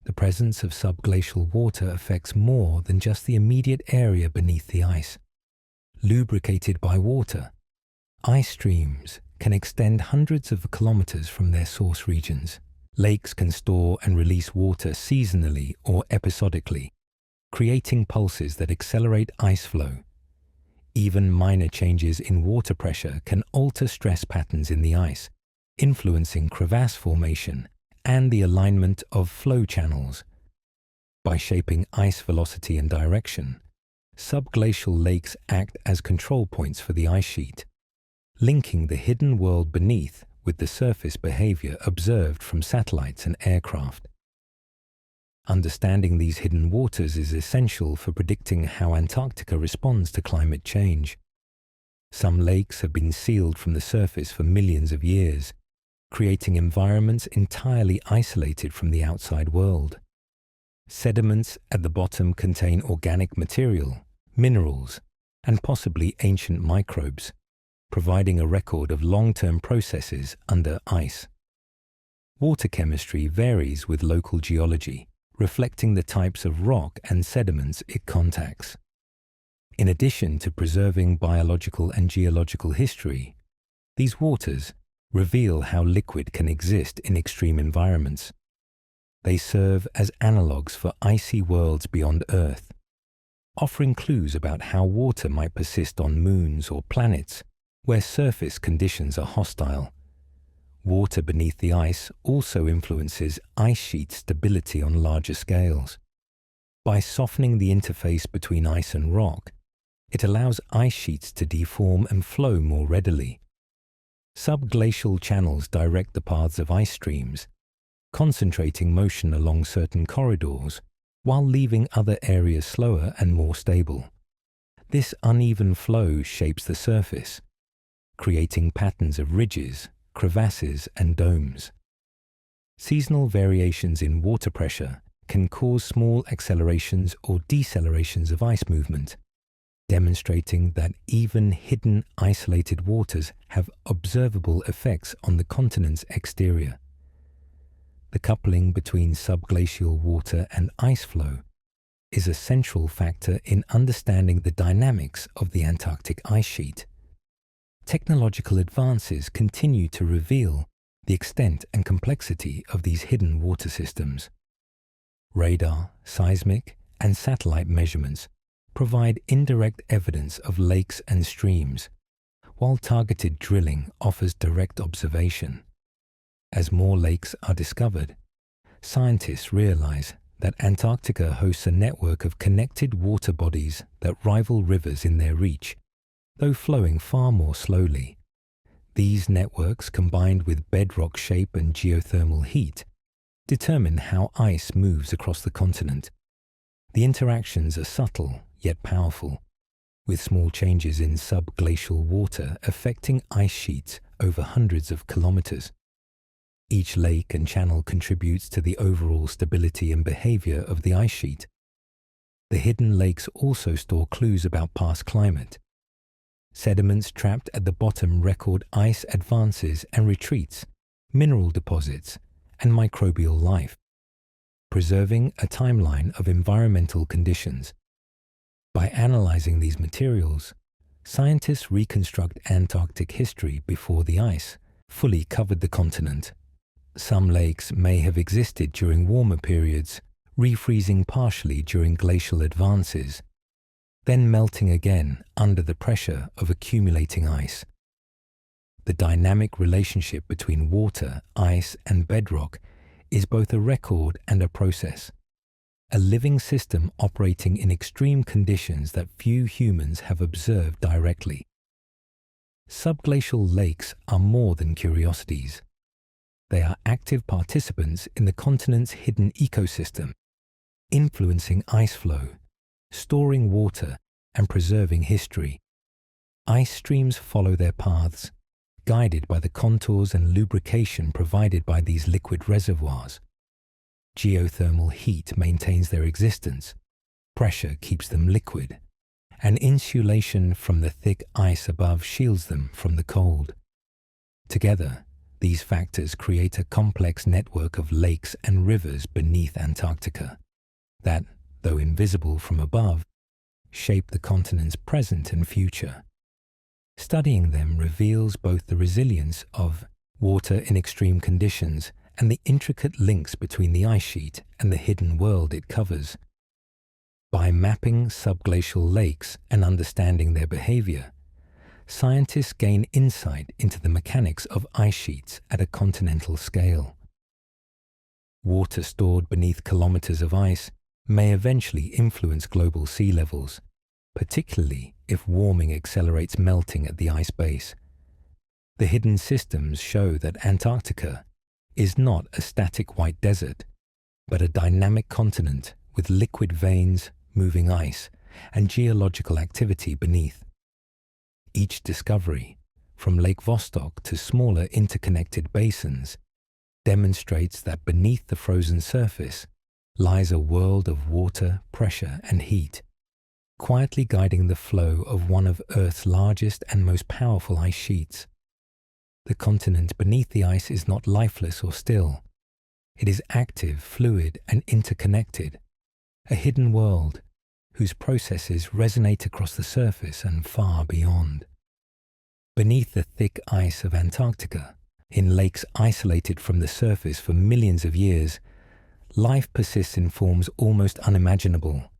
The presence of subglacial water affects more than just the immediate area beneath the ice. Lubricated by water, ice streams can extend hundreds of kilometers from their source regions. Lakes can store and release water seasonally or episodically, creating pulses that accelerate ice flow. Even minor changes in water pressure can alter stress patterns in the ice, influencing crevasse formation and the alignment of flow channels. By shaping ice velocity and direction, subglacial lakes act as control points for the ice sheet, linking the hidden world beneath with the surface behavior observed from satellites and aircraft. Understanding these hidden waters is essential for predicting how Antarctica responds to climate change. Some lakes have been sealed from the surface for millions of years, creating environments entirely isolated from the outside world. Sediments at the bottom contain organic material, minerals, and possibly ancient microbes, providing a record of long-term processes under ice. Water chemistry varies with local geology, reflecting the types of rock and sediments it contacts. In addition to preserving biological and geological history, these waters reveal how liquid can exist in extreme environments. They serve as analogues for icy worlds beyond Earth, offering clues about how water might persist on moons or planets where surface conditions are hostile. Water beneath the ice also influences ice sheet stability on larger scales. By softening the interface between ice and rock, it allows ice sheets to deform and flow more readily. Subglacial channels direct the paths of ice streams, concentrating motion along certain corridors while leaving other areas slower and more stable. This uneven flow shapes the surface, creating patterns of ridges, crevasses, and domes. Seasonal variations in water pressure can cause small accelerations or decelerations of ice movement, demonstrating that even hidden, isolated waters have observable effects on the continent's exterior. The coupling between subglacial water and ice flow is a central factor in understanding the dynamics of the Antarctic ice sheet. Technological advances continue to reveal the extent and complexity of these hidden water systems. Radar, seismic, and satellite measurements provide indirect evidence of lakes and streams, while targeted drilling offers direct observation. As more lakes are discovered, scientists realize that Antarctica hosts a network of connected water bodies that rival rivers in their reach, though flowing far more slowly. These networks, combined with bedrock shape and geothermal heat, determine how ice moves across the continent. The interactions are subtle yet powerful, with small changes in subglacial water affecting ice sheets over hundreds of kilometers. Each lake and channel contributes to the overall stability and behavior of the ice sheet. The hidden lakes also store clues about past climate. Sediments trapped at the bottom record ice advances and retreats, mineral deposits, and microbial life, preserving a timeline of environmental conditions. By analyzing these materials, scientists reconstruct Antarctic history before the ice fully covered the continent. Some lakes may have existed during warmer periods, refreezing partially during glacial advances, then melting again under the pressure of accumulating ice. The dynamic relationship between water, ice, and bedrock is both a record and a process, a living system operating in extreme conditions that few humans have observed directly. Subglacial lakes are more than curiosities. They are active participants in the continent's hidden ecosystem, influencing ice flow, storing water, and preserving history. Ice streams follow their paths, guided by the contours and lubrication provided by these liquid reservoirs. Geothermal heat maintains their existence, pressure keeps them liquid, and insulation from the thick ice above shields them from the cold. Together, these factors create a complex network of lakes and rivers beneath Antarctica that, though invisible from above, shape the continent's present and future. Studying them reveals both the resilience of water in extreme conditions and the intricate links between the ice sheet and the hidden world it covers. By mapping subglacial lakes and understanding their behavior, scientists gain insight into the mechanics of ice sheets at a continental scale. Water stored beneath kilometers of ice may eventually influence global sea levels, particularly if warming accelerates melting at the ice base. The hidden systems show that Antarctica is not a static white desert, but a dynamic continent with liquid veins, moving ice, and geological activity beneath. Each discovery, from Lake Vostok to smaller interconnected basins, demonstrates that beneath the frozen surface lies a world of water, pressure, and heat. quietly guiding the flow of one of Earth's largest and most powerful ice sheets. The continent beneath the ice is not lifeless or still. It is active, fluid, and interconnected, a hidden world whose processes resonate across the surface and far beyond. Beneath the thick ice of Antarctica, in lakes isolated from the surface for millions of years, life persists in forms almost unimaginable.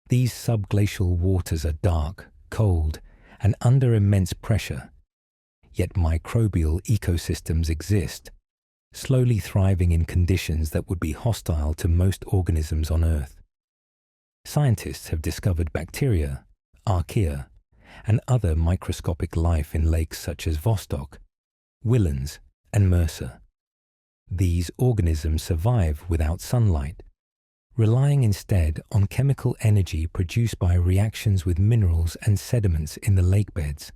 These subglacial waters are dark, cold, and under immense pressure. Yet microbial ecosystems exist, slowly thriving in conditions that would be hostile to most organisms on Earth. Scientists have discovered bacteria, archaea, and other microscopic life in lakes such as Vostok, Whillans, and Mercer. These organisms survive without sunlight, relying instead on chemical energy produced by reactions with minerals and sediments in the lake beds.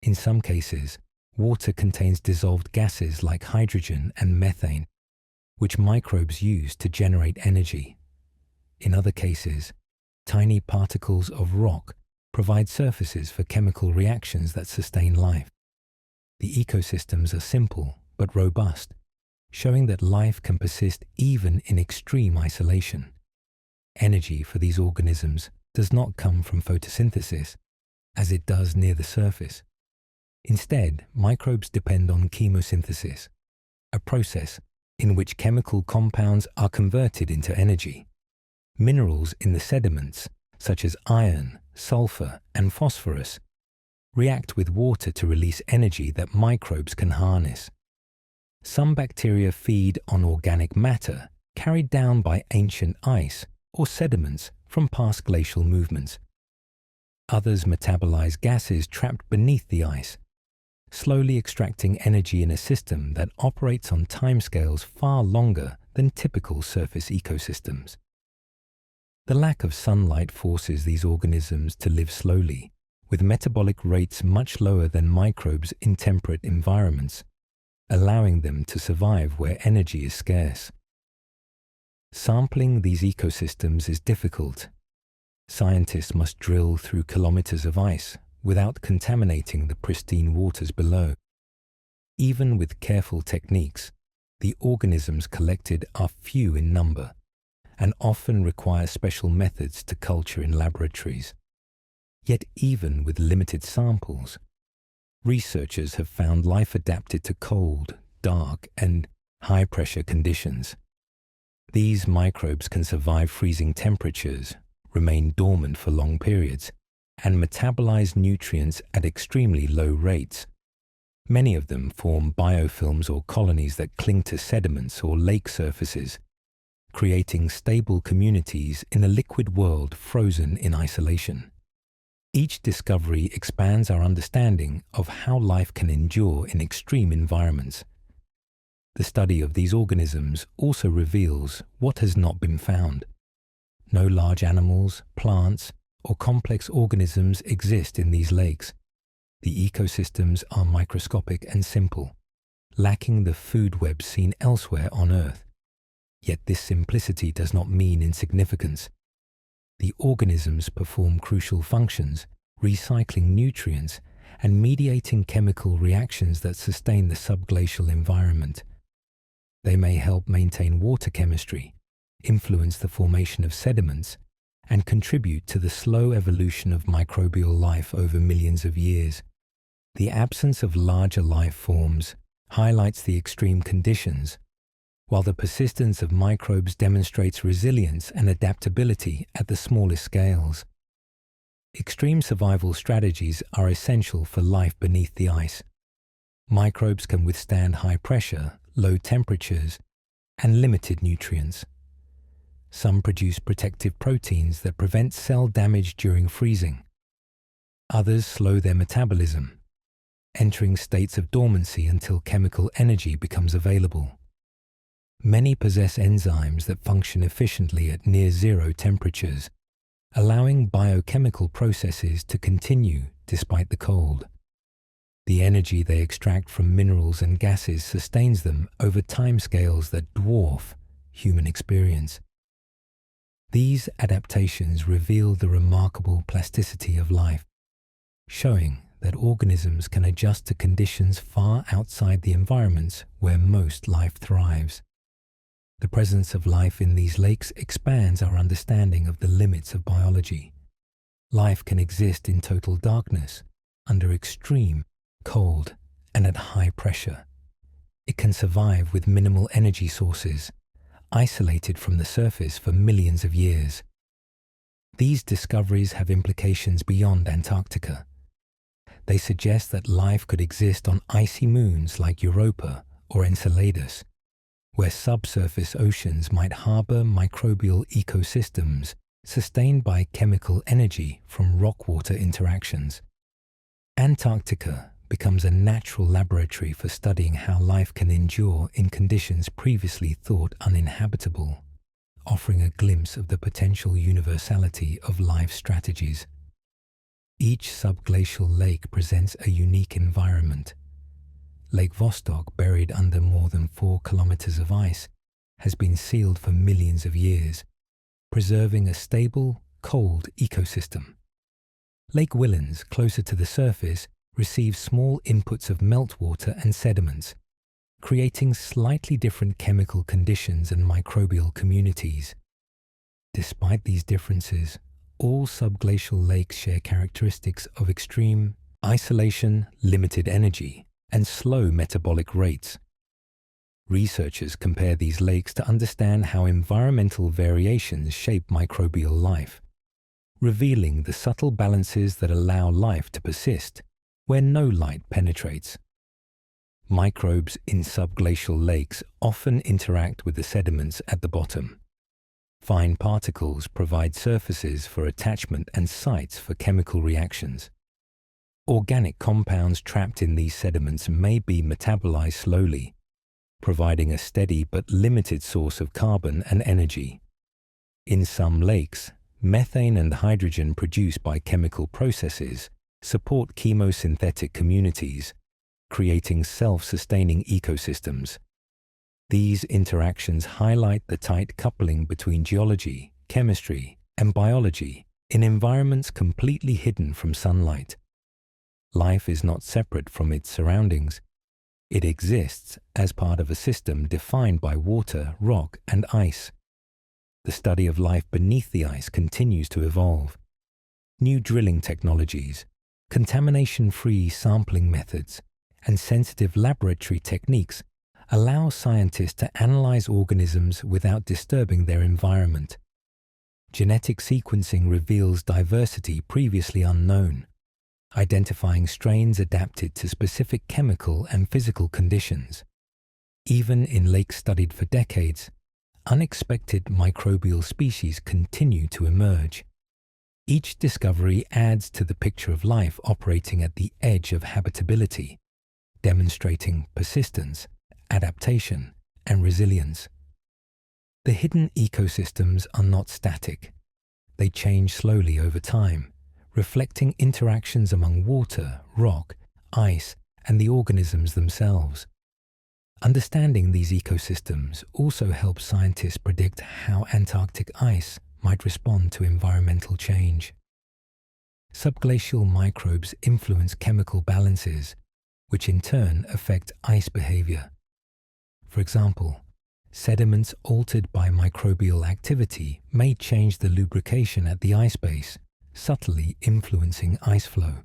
In some cases, water contains dissolved gases like hydrogen and methane, which microbes use to generate energy. In other cases, tiny particles of rock provide surfaces for chemical reactions that sustain life. The ecosystems are simple but robust, showing that life can persist even in extreme isolation. Energy for these organisms does not come from photosynthesis, as it does near the surface. Instead, microbes depend on chemosynthesis, a process in which chemical compounds are converted into energy. Minerals in the sediments, such as iron, sulfur, and phosphorus, react with water to release energy that microbes can harness. Some bacteria feed on organic matter carried down by ancient ice or sediments from past glacial movements. Others metabolize gases trapped beneath the ice, slowly extracting energy in a system that operates on timescales far longer than typical surface ecosystems. The lack of sunlight forces these organisms to live slowly, with metabolic rates much lower than microbes in temperate environments, allowing them to survive where energy is scarce. Sampling these ecosystems is difficult. Scientists must drill through kilometers of ice without contaminating the pristine waters below. Even with careful techniques, the organisms collected are few in number and often require special methods to culture in laboratories. Yet even with limited samples, researchers have found life adapted to cold, dark, and high-pressure conditions. These microbes can survive freezing temperatures, remain dormant for long periods, and metabolize nutrients at extremely low rates. Many of them form biofilms or colonies that cling to sediments or lake surfaces, creating stable communities in a liquid world frozen in isolation. Each discovery expands our understanding of how life can endure in extreme environments. The study of these organisms also reveals what has not been found. No large animals, plants, or complex organisms exist in these lakes. The ecosystems are microscopic and simple, lacking the food web seen elsewhere on Earth. Yet this simplicity does not mean insignificance. The organisms perform crucial functions, recycling nutrients and mediating chemical reactions that sustain the subglacial environment. They may help maintain water chemistry, influence the formation of sediments, and contribute to the slow evolution of microbial life over millions of years. The absence of larger life forms highlights the extreme conditions, while the persistence of microbes demonstrates resilience and adaptability at the smallest scales. Extreme survival strategies are essential for life beneath the ice. Microbes can withstand high pressure, low temperatures, and limited nutrients. Some produce protective proteins that prevent cell damage during freezing. Others slow their metabolism, entering states of dormancy until chemical energy becomes available. Many possess enzymes that function efficiently at near zero temperatures, allowing biochemical processes to continue despite the cold. The energy they extract from minerals and gases sustains them over timescales that dwarf human experience. These adaptations reveal the remarkable plasticity of life, showing that organisms can adjust to conditions far outside the environments where most life thrives. The presence of life in these lakes expands our understanding of the limits of biology. Life can exist in total darkness, under extreme cold, and at high pressure. It can survive with minimal energy sources, isolated from the surface for millions of years. These discoveries have implications beyond Antarctica. They suggest that life could exist on icy moons like Europa or Enceladus, where subsurface oceans might harbor microbial ecosystems sustained by chemical energy from rock-water interactions. Antarctica becomes a natural laboratory for studying how life can endure in conditions previously thought uninhabitable, offering a glimpse of the potential universality of life strategies. Each subglacial lake presents a unique environment. Lake Vostok, buried under more than 4 kilometers of ice, has been sealed for millions of years, preserving a stable, cold ecosystem. Lake Whillans, closer to the surface, receives small inputs of meltwater and sediments, creating slightly different chemical conditions and microbial communities. Despite these differences, all subglacial lakes share characteristics of extreme isolation, limited energy, and slow metabolic rates. Researchers compare these lakes to understand how environmental variations shape microbial life, revealing the subtle balances that allow life to persist where no light penetrates. Microbes in subglacial lakes often interact with the sediments at the bottom. Fine particles provide surfaces for attachment and sites for chemical reactions. Organic compounds trapped in these sediments may be metabolized slowly, providing a steady but limited source of carbon and energy. In some lakes, methane and hydrogen produced by chemical processes support chemosynthetic communities, creating self-sustaining ecosystems. These interactions highlight the tight coupling between geology, chemistry, and biology in environments completely hidden from sunlight. Life is not separate from its surroundings. It exists as part of a system defined by water, rock, and ice. The study of life beneath the ice continues to evolve. New drilling technologies, contamination-free sampling methods, and sensitive laboratory techniques allow scientists to analyze organisms without disturbing their environment. Genetic sequencing reveals diversity previously unknown, identifying strains adapted to specific chemical and physical conditions. Even in lakes studied for decades, unexpected microbial species continue to emerge. Each discovery adds to the picture of life operating at the edge of habitability, demonstrating persistence, adaptation, and resilience. The hidden ecosystems are not static. They change slowly over time, reflecting interactions among water, rock, ice, and the organisms themselves. Understanding these ecosystems also helps scientists predict how Antarctic ice might respond to environmental change. Subglacial microbes influence chemical balances, which in turn affect ice behavior. For example, sediments altered by microbial activity may change the lubrication at the ice base, subtly influencing ice flow.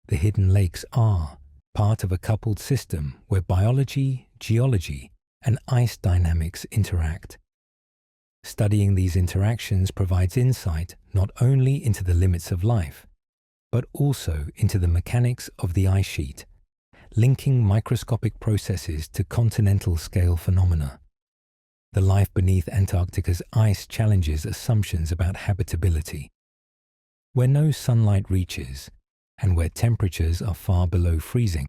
The hidden lakes are part of a coupled system where biology, geology, and ice dynamics interact. Studying these interactions provides insight not only into the limits of life, but also into the mechanics of the ice sheet, linking microscopic processes to continental-scale phenomena. The life beneath Antarctica's ice challenges assumptions about habitability. Where no sunlight reaches, and where temperatures are far below freezing,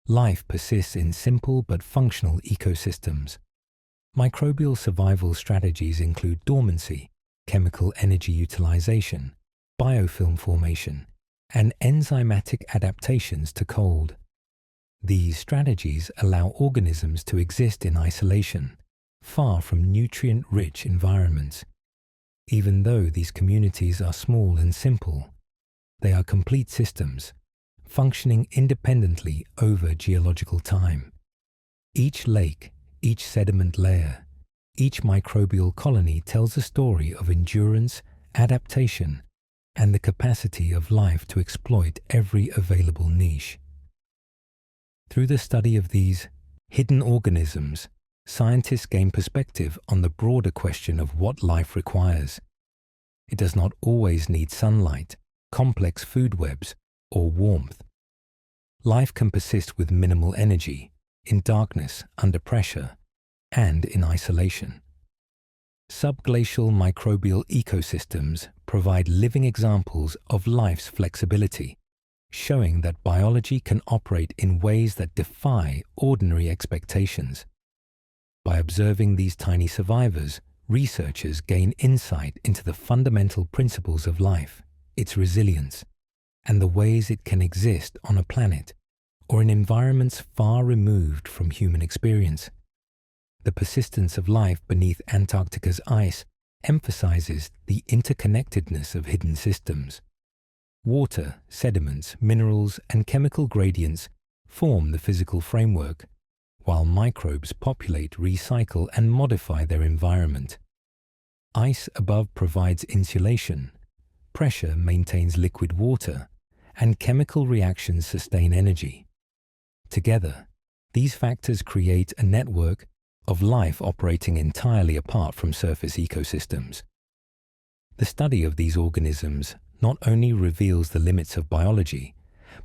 life persists in simple but functional ecosystems. Microbial survival strategies include dormancy, chemical energy utilization, biofilm formation, and enzymatic adaptations to cold. These strategies allow organisms to exist in isolation, far from nutrient-rich environments. Even though these communities are small and simple, they are complete systems, functioning independently over geological time. Each lake, each sediment layer, each microbial colony tells a story of endurance, adaptation, and the capacity of life to exploit every available niche. Through the study of these hidden organisms, scientists gain perspective on the broader question of what life requires. It does not always need sunlight, complex food webs, or warmth. Life can persist with minimal energy, in darkness, under pressure, and in isolation. Subglacial microbial ecosystems provide living examples of life's flexibility, showing that biology can operate in ways that defy ordinary expectations. By observing these tiny survivors, researchers gain insight into the fundamental principles of life, its resilience, and the ways it can exist on a planet or in environments far removed from human experience. The persistence of life beneath Antarctica's ice emphasizes the interconnectedness of hidden systems. Water, sediments, minerals, and chemical gradients form the physical framework, while microbes populate, recycle, and modify their environment. Ice above provides insulation, pressure maintains liquid water, and chemical reactions sustain energy. Together, these factors create a network of life operating entirely apart from surface ecosystems. The study of these organisms not only reveals the limits of biology,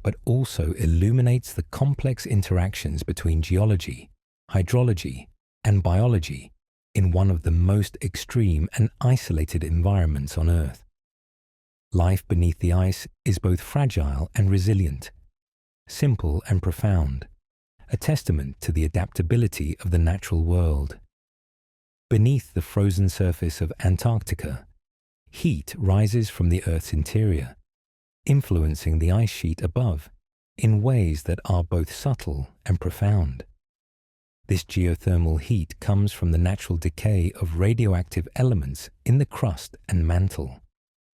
but also illuminates the complex interactions between geology, hydrology, and biology in one of the most extreme and isolated environments on Earth. Life beneath the ice is both fragile and resilient, simple and profound, a testament to the adaptability of the natural world. Beneath the frozen surface of Antarctica, heat rises from the Earth's interior, influencing the ice sheet above in ways that are both subtle and profound. This geothermal heat comes from the natural decay of radioactive elements in the crust and mantle,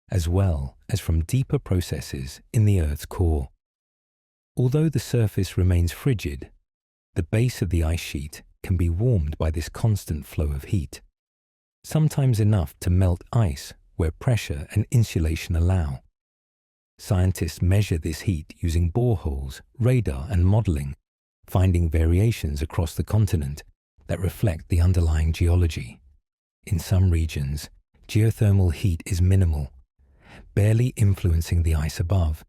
as well as from deeper processes in the Earth's core. Although the surface remains frigid, the base of the ice sheet can be warmed by this constant flow of heat, sometimes enough to melt ice where pressure and insulation allow. Scientists measure this heat using boreholes, radar, and modeling, finding variations across the continent that reflect the underlying geology. In some regions, geothermal heat is minimal, barely influencing the ice above.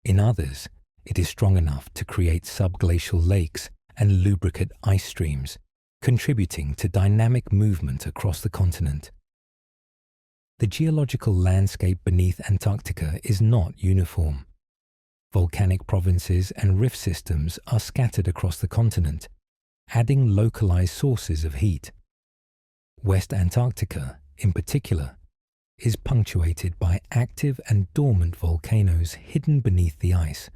In others, it is strong enough to create subglacial lakes and lubricate ice streams, contributing to dynamic movement across the continent. The geological landscape beneath Antarctica is not uniform. Volcanic provinces and rift systems are scattered across the continent, adding localized sources of heat. West Antarctica, in particular, is punctuated by active and dormant volcanoes hidden beneath the ice,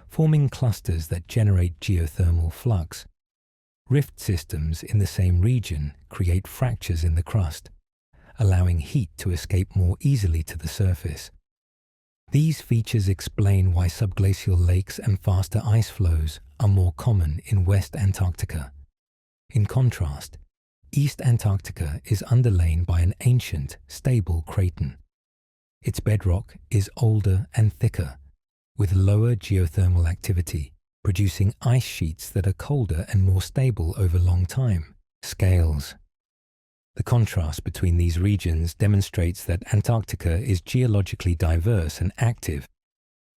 forming clusters that generate geothermal flux. Rift systems in the same region create fractures in the crust, allowing heat to escape more easily to the surface. These features explain why subglacial lakes and faster ice flows are more common in West Antarctica. In contrast, East Antarctica is underlain by an ancient, stable craton. Its bedrock is older and thicker, with lower geothermal activity, producing ice sheets that are colder and more stable over long time. Scales. The contrast between these regions demonstrates that Antarctica is geologically diverse and active,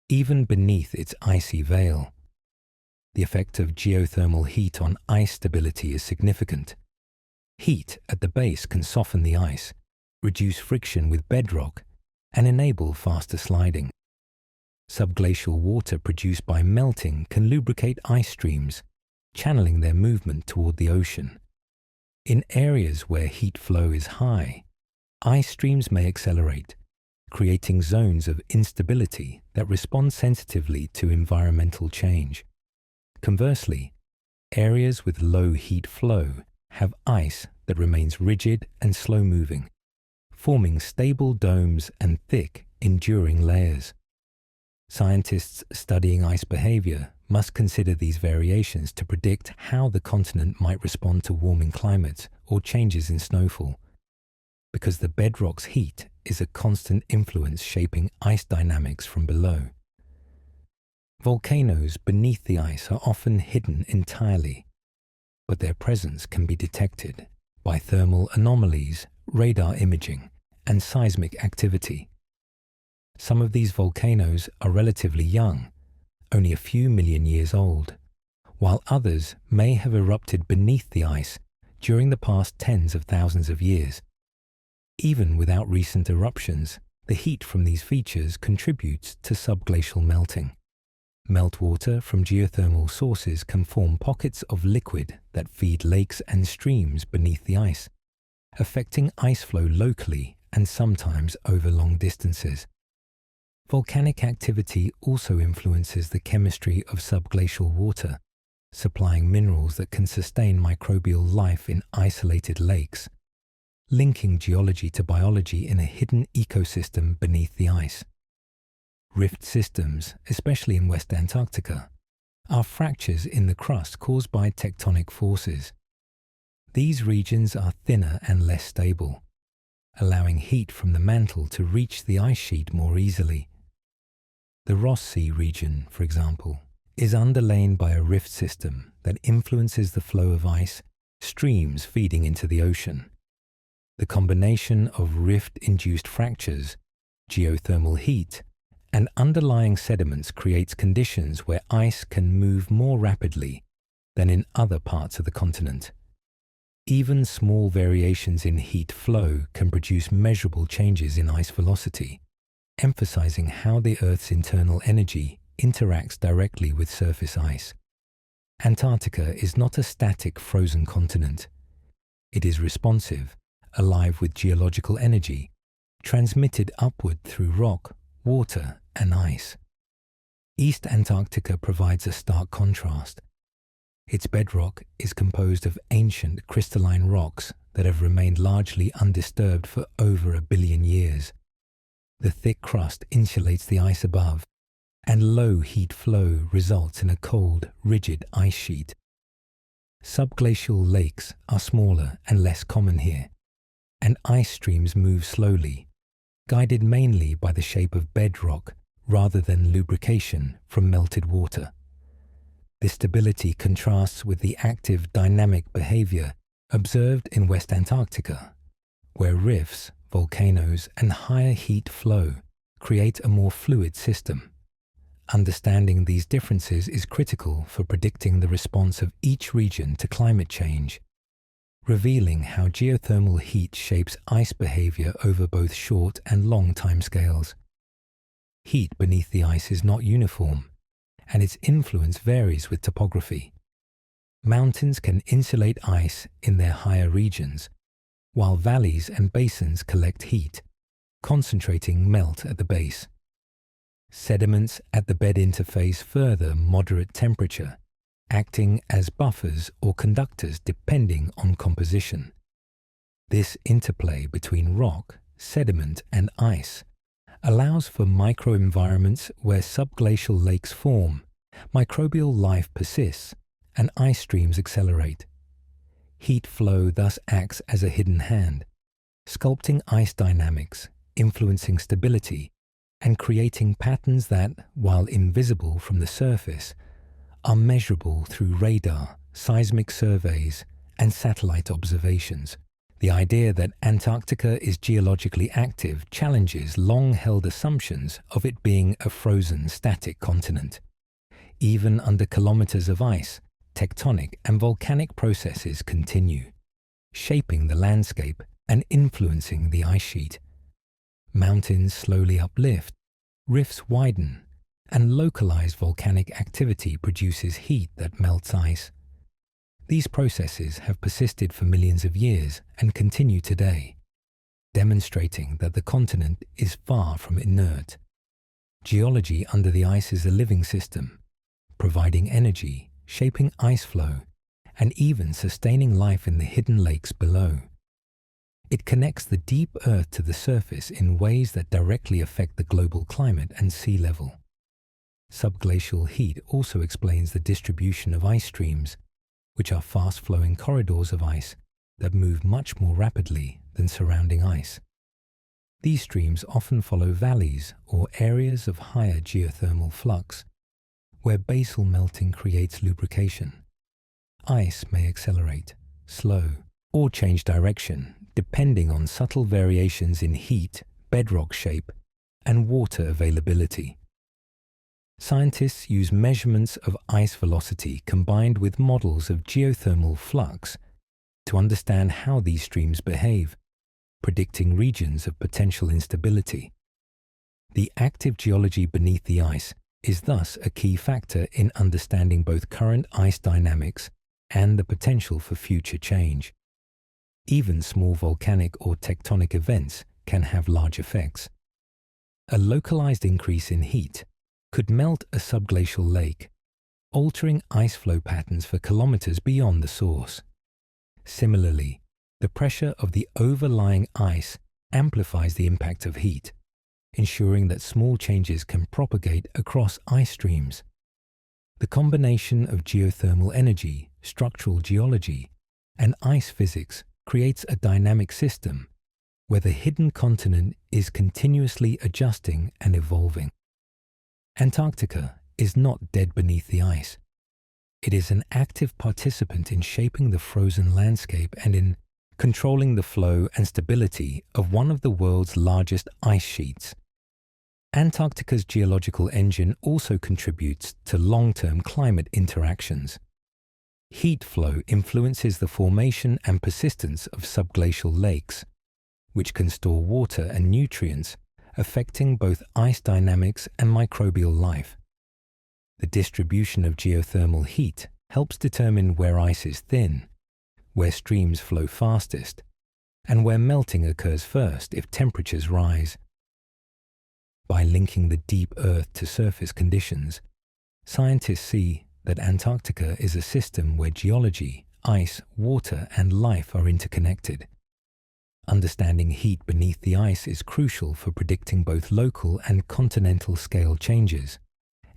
even beneath its icy veil. The effect of geothermal heat on ice stability is significant. Heat at the base can soften the ice, reduce friction with bedrock, and enable faster sliding. Subglacial water produced by melting can lubricate ice streams, channeling their movement toward the ocean. In areas where heat flow is high, ice streams may accelerate, creating zones of instability that respond sensitively to environmental change. Conversely, areas with low heat flow have ice that remains rigid and slow-moving, forming stable domes and thick, enduring layers. Scientists studying ice behavior must consider these variations to predict how the continent might respond to warming climates or changes in snowfall, because the bedrock's heat is a constant influence shaping ice dynamics from below. Volcanoes beneath the ice are often hidden entirely, but their presence can be detected by thermal anomalies, radar imaging, and seismic activity. Some of these volcanoes are relatively young, only a few million years old, while others may have erupted beneath the ice during the past tens of thousands of years. Even without recent eruptions, the heat from these features contributes to subglacial melting. Meltwater from geothermal sources can form pockets of liquid that feed lakes and streams beneath the ice, affecting ice flow locally and sometimes over long distances. Volcanic activity also influences the chemistry of subglacial water, supplying minerals that can sustain microbial life in isolated lakes, linking geology to biology in a hidden ecosystem beneath the ice. Rift systems, especially in West Antarctica, are fractures in the crust caused by tectonic forces. These regions are thinner and less stable, allowing heat from the mantle to reach the ice sheet more easily. The Ross Sea region, for example, is underlain by a rift system that influences the flow of ice, streams feeding into the ocean. The combination of rift-induced fractures, geothermal heat, and underlying sediments creates conditions where ice can move more rapidly than in other parts of the continent. Even small variations in heat flow can produce measurable changes in ice velocity, emphasizing how the Earth's internal energy interacts directly with surface ice. Antarctica is not a static frozen continent. It is responsive, alive with geological energy, transmitted upward through rock, water, and ice. East Antarctica provides a stark contrast. Its bedrock is composed of ancient crystalline rocks that have remained largely undisturbed for over 1 billion years. The thick crust insulates the ice above, and low heat flow results in a cold, rigid ice sheet. Subglacial lakes are smaller and less common here, and ice streams move slowly, guided mainly by the shape of bedrock rather than lubrication from melted water. This stability contrasts with the active dynamic behavior observed in West Antarctica, where rifts, volcanoes, and higher heat flow create a more fluid system. Understanding these differences is critical for predicting the response of each region to climate change, revealing how geothermal heat shapes ice behavior over both short and long timescales. Heat beneath the ice is not uniform, and its influence varies with topography. Mountains can insulate ice in their higher regions, while valleys and basins collect heat, concentrating melt at the base. Sediments at the bed interface further moderate temperature, acting as buffers or conductors depending on composition. This interplay between rock, sediment, and ice allows for microenvironments where subglacial lakes form, microbial life persists, and ice streams accelerate. Heat flow thus acts as a hidden hand, sculpting ice dynamics, influencing stability, and creating patterns that, while invisible from the surface, are measurable through radar, seismic surveys, and satellite observations. The idea that Antarctica is geologically active challenges long-held assumptions of it being a frozen, static continent. Even under kilometers of ice, tectonic and volcanic processes continue, shaping the landscape and influencing the ice sheet. Mountains slowly uplift, rifts widen, and localized volcanic activity produces heat that melts ice. These processes have persisted for millions of years and continue today, demonstrating that the continent is far from inert. Geology under the ice is a living system, providing energy, shaping ice flow, and even sustaining life in the hidden lakes below. It connects the deep Earth to the surface in ways that directly affect the global climate and sea level. Subglacial heat also explains the distribution of ice streams, which are fast-flowing corridors of ice that move much more rapidly than surrounding ice. These streams often follow valleys or areas of higher geothermal flux, where basal melting creates lubrication. Ice may accelerate, slow, or change direction depending on subtle variations in heat, bedrock shape, and water availability. Scientists use measurements of ice velocity combined with models of geothermal flux to understand how these streams behave, predicting regions of potential instability. The active geology beneath the ice is thus a key factor in understanding both current ice dynamics and the potential for future change. Even small volcanic or tectonic events can have large effects. A localized increase in heat could melt a subglacial lake, altering ice flow patterns for kilometers beyond the source. Similarly, the pressure of the overlying ice amplifies the impact of heat, ensuring that small changes can propagate across ice streams. The combination of geothermal energy, structural geology, and ice physics creates a dynamic system where the hidden continent is continuously adjusting and evolving. Antarctica is not dead beneath the ice. It is an active participant in shaping the frozen landscape and in controlling the flow and stability of one of the world's largest ice sheets. Antarctica's geological engine also contributes to long-term climate interactions. Heat flow influences the formation and persistence of subglacial lakes, which can store water and nutrients, affecting both ice dynamics and microbial life. The distribution of geothermal heat helps determine where ice is thin, where streams flow fastest, and where melting occurs first if temperatures rise. By linking the deep Earth to surface conditions, scientists see that Antarctica is a system where geology, ice, water, and life are interconnected. Understanding heat beneath the ice is crucial for predicting both local and continental scale changes,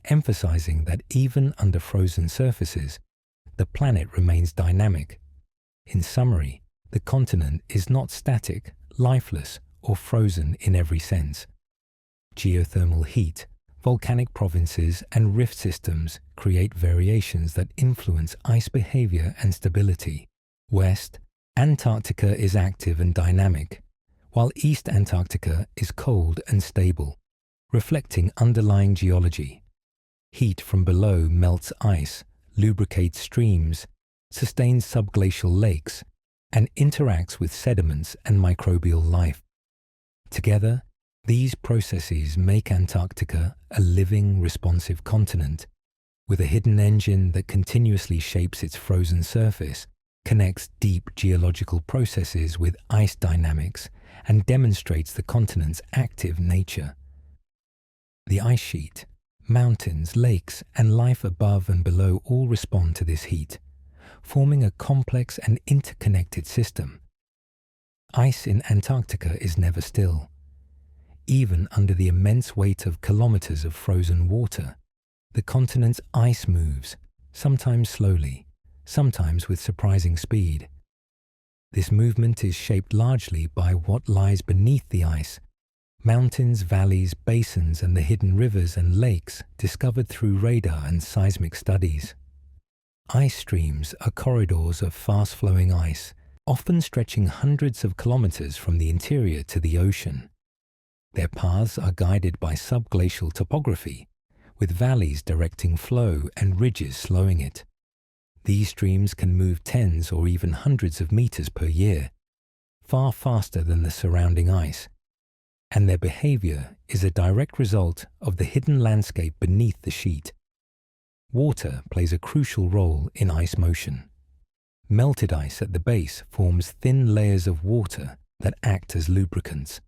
emphasizing that even under frozen surfaces, the planet remains dynamic. In summary, the continent is not static, lifeless, or frozen in every sense. Geothermal heat, volcanic provinces, and rift systems create variations that influence ice behavior and stability. West Antarctica is active and dynamic, while East Antarctica is cold and stable, reflecting underlying geology. Heat from below melts ice, lubricates streams, sustains subglacial lakes, and interacts with sediments and microbial life. Together, these processes make Antarctica a living, responsive continent, with a hidden engine that continuously shapes its frozen surface, connects deep geological processes with ice dynamics, and demonstrates the continent's active nature. The ice sheet, mountains, lakes, and life above and below all respond to this heat, forming a complex and interconnected system. Ice in Antarctica is never still. Even under the immense weight of kilometers of frozen water, the continent's ice moves, sometimes slowly, sometimes with surprising speed. This movement is shaped largely by what lies beneath the ice: mountains, valleys, basins, and the hidden rivers and lakes discovered through radar and seismic studies. Ice streams are corridors of fast-flowing ice, often stretching hundreds of kilometers from the interior to the ocean. Their paths are guided by subglacial topography, with valleys directing flow and ridges slowing it. These streams can move tens or even hundreds of meters per year, far faster than the surrounding ice, and their behavior is a direct result of the hidden landscape beneath the sheet. Water plays a crucial role in ice motion. Melted ice at the base forms thin layers of water that act as lubricants,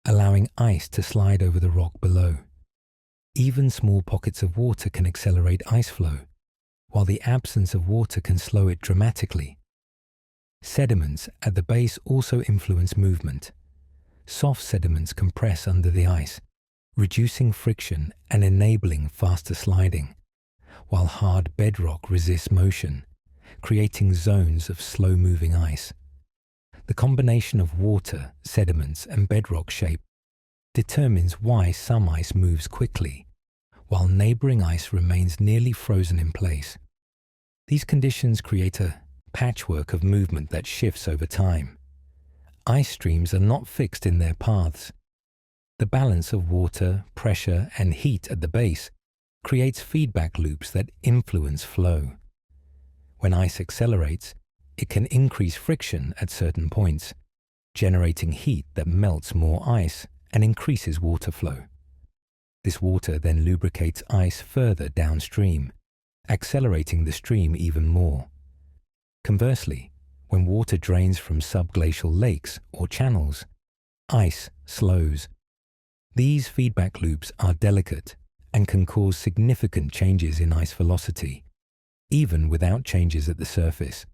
allowing ice to slide over the rock below. Even small pockets of water can accelerate ice flow, while the absence of water can slow it dramatically. Sediments at the base also influence movement. Soft sediments compress under the ice, reducing friction and enabling faster sliding, while hard bedrock resists motion, creating zones of slow-moving ice. The combination of water, sediments, and bedrock shape determines why some ice moves quickly, while neighboring ice remains nearly frozen in place. These conditions create a patchwork of movement that shifts over time. Ice streams are not fixed in their paths. The balance of water, pressure, and heat at the base creates feedback loops that influence flow. When ice accelerates, it can increase friction at certain points, generating heat that melts more ice and increases water flow. This water then lubricates ice further downstream, accelerating the stream even more. Conversely, when water drains from subglacial lakes or channels, ice slows. These feedback loops are delicate and can cause significant changes in ice velocity, even without changes at the surface.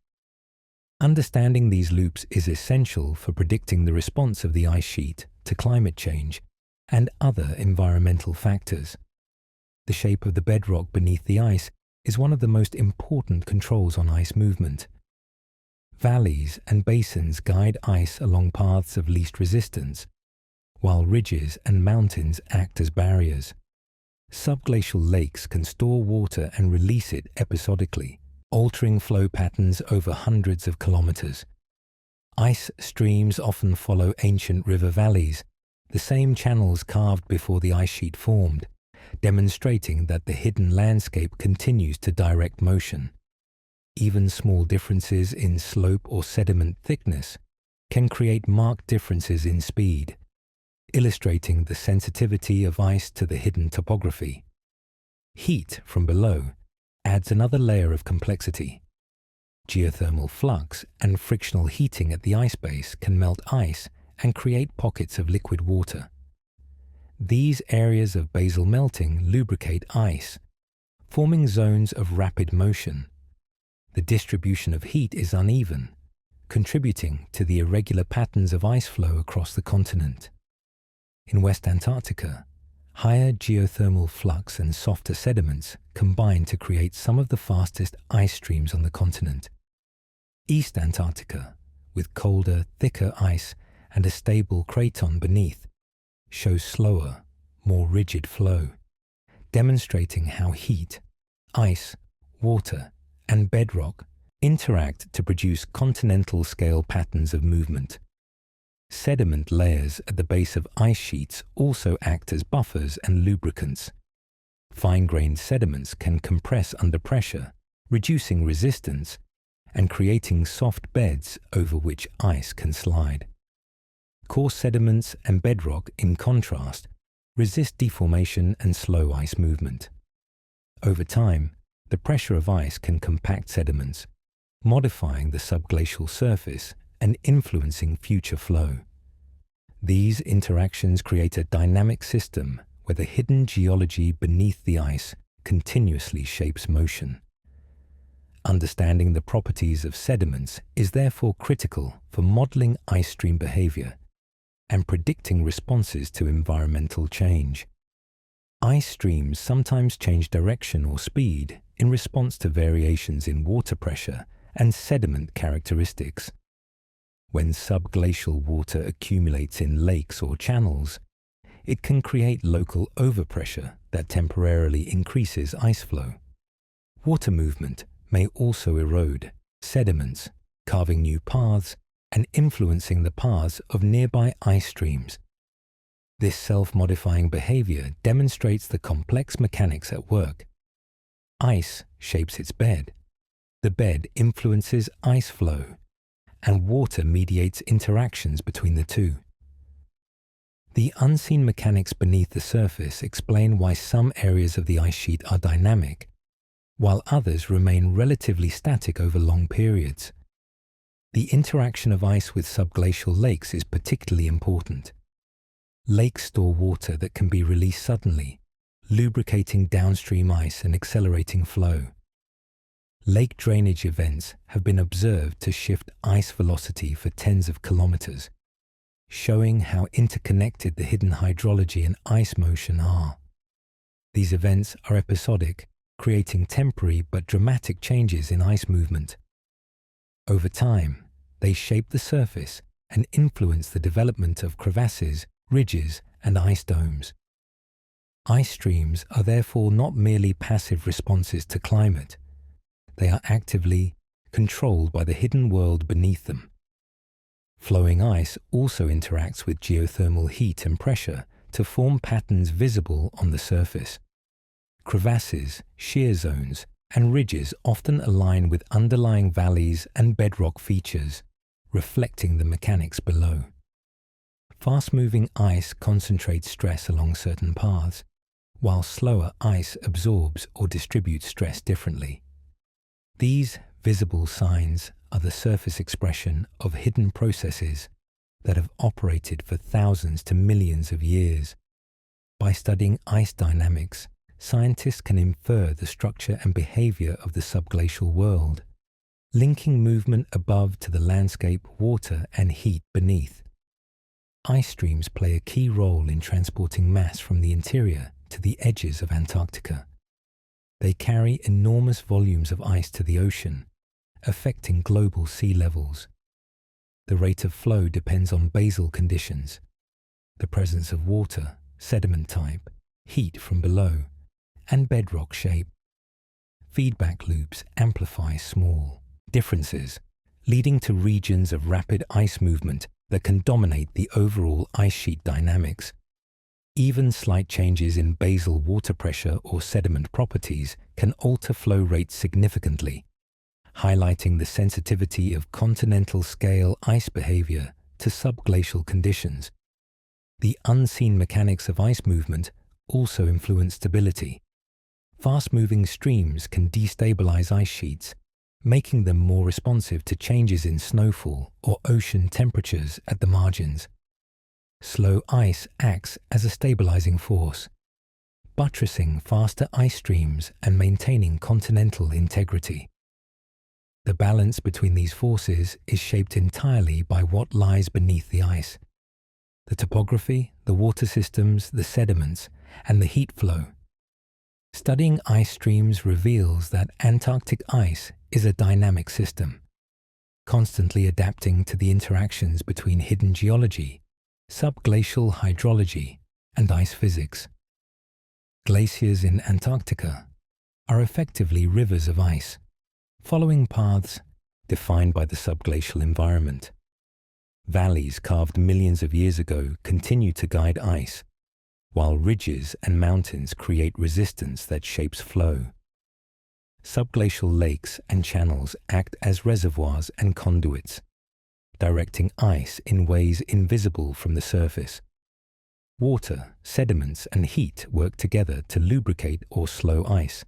Understanding these loops is essential for predicting the response of the ice sheet to climate change and other environmental factors. The shape of the bedrock beneath the ice is one of the most important controls on ice movement. Valleys and basins guide ice along paths of least resistance, while ridges and mountains act as barriers. Subglacial lakes can store water and release it episodically, altering flow patterns over hundreds of kilometers. Ice streams often follow ancient river valleys, the same channels carved before the ice sheet formed, demonstrating that the hidden landscape continues to direct motion. Even small differences in slope or sediment thickness can create marked differences in speed, illustrating the sensitivity of ice to the hidden topography. Heat from below adds another layer of complexity. Geothermal flux and frictional heating at the ice base can melt ice and create pockets of liquid water. These areas of basal melting lubricate ice, forming zones of rapid motion. The distribution of heat is uneven, contributing to the irregular patterns of ice flow across the continent. In West Antarctica, higher geothermal flux and softer sediments combine to create some of the fastest ice streams on the continent. East Antarctica, with colder, thicker ice and a stable craton beneath, shows slower, more rigid flow, demonstrating how heat, ice, water, and bedrock interact to produce continental-scale patterns of movement. Sediment layers at the base of ice sheets also act as buffers and lubricants. Fine-grained sediments can compress under pressure, reducing resistance and creating soft beds over which ice can slide. Coarse sediments and bedrock, in contrast, resist deformation and slow ice movement. Over time, the pressure of ice can compact sediments, modifying the subglacial surface and influencing future flow. These interactions create a dynamic system where the hidden geology beneath the ice continuously shapes motion. Understanding the properties of sediments is therefore critical for modeling ice stream behavior and predicting responses to environmental change. Ice streams sometimes change direction or speed in response to variations in water pressure and sediment characteristics. When subglacial water accumulates in lakes or channels, it can create local overpressure that temporarily increases ice flow. Water movement may also erode sediments, carving new paths and influencing the paths of nearby ice streams. This self-modifying behavior demonstrates the complex mechanics at work. Ice shapes its bed. The bed influences ice flow, and water mediates interactions between the two. The unseen mechanics beneath the surface explain why some areas of the ice sheet are dynamic, while others remain relatively static over long periods. The interaction of ice with subglacial lakes is particularly important. Lakes store water that can be released suddenly, lubricating downstream ice and accelerating flow. Lake drainage events have been observed to shift ice velocity for tens of kilometers, showing how interconnected the hidden hydrology and ice motion are. These events are episodic, creating temporary but dramatic changes in ice movement. Over time, they shape the surface and influence the development of crevasses, ridges, and ice domes. Ice streams are therefore not merely passive responses to climate. They are actively controlled by the hidden world beneath them. Flowing ice also interacts with geothermal heat and pressure to form patterns visible on the surface. Crevasses, shear zones, and ridges often align with underlying valleys and bedrock features, reflecting the mechanics below. Fast-moving ice concentrates stress along certain paths, while slower ice absorbs or distributes stress differently. These visible signs are the surface expression of hidden processes that have operated for thousands to millions of years. By studying ice dynamics, scientists can infer the structure and behavior of the subglacial world, linking movement above to the landscape, water, and heat beneath. Ice streams play a key role in transporting mass from the interior to the edges of Antarctica. They carry enormous volumes of ice to the ocean, affecting global sea levels. The rate of flow depends on basal conditions, the presence of water, sediment type, heat from below, and bedrock shape. Feedback loops amplify small differences, leading to regions of rapid ice movement that can dominate the overall ice sheet dynamics. Even slight changes in basal water pressure or sediment properties can alter flow rates significantly, highlighting the sensitivity of continental-scale ice behavior to subglacial conditions. The unseen mechanics of ice movement also influence stability. Fast-moving streams can destabilize ice sheets, making them more responsive to changes in snowfall or ocean temperatures at the margins. Slow ice acts as a stabilizing force, buttressing faster ice streams and maintaining continental integrity. The balance between these forces is shaped entirely by what lies beneath the ice. The topography, the water systems, the sediments, and the heat flow. Studying ice streams reveals that Antarctic ice is a dynamic system, constantly adapting to the interactions between hidden geology, subglacial hydrology, and ice physics. Glaciers in Antarctica are effectively rivers of ice, following paths defined by the subglacial environment. Valleys carved millions of years ago continue to guide ice, while ridges and mountains create resistance that shapes flow. Subglacial lakes and channels act as reservoirs and conduits, directing ice in ways invisible from the surface. Water, sediments, and heat work together to lubricate or slow ice,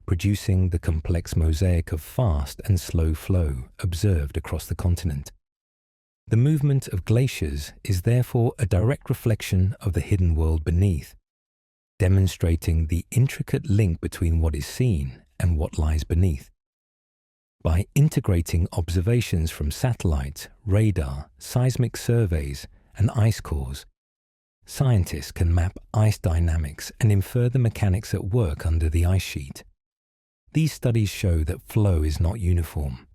producing the complex mosaic of fast and slow flow observed across the continent. The movement of glaciers is therefore a direct reflection of the hidden world beneath, demonstrating the intricate link between what is seen and what lies beneath. By integrating observations from satellites, radar, seismic surveys, and ice cores, scientists can map ice dynamics and infer the mechanics at work under the ice sheet. These studies show that flow is not uniform.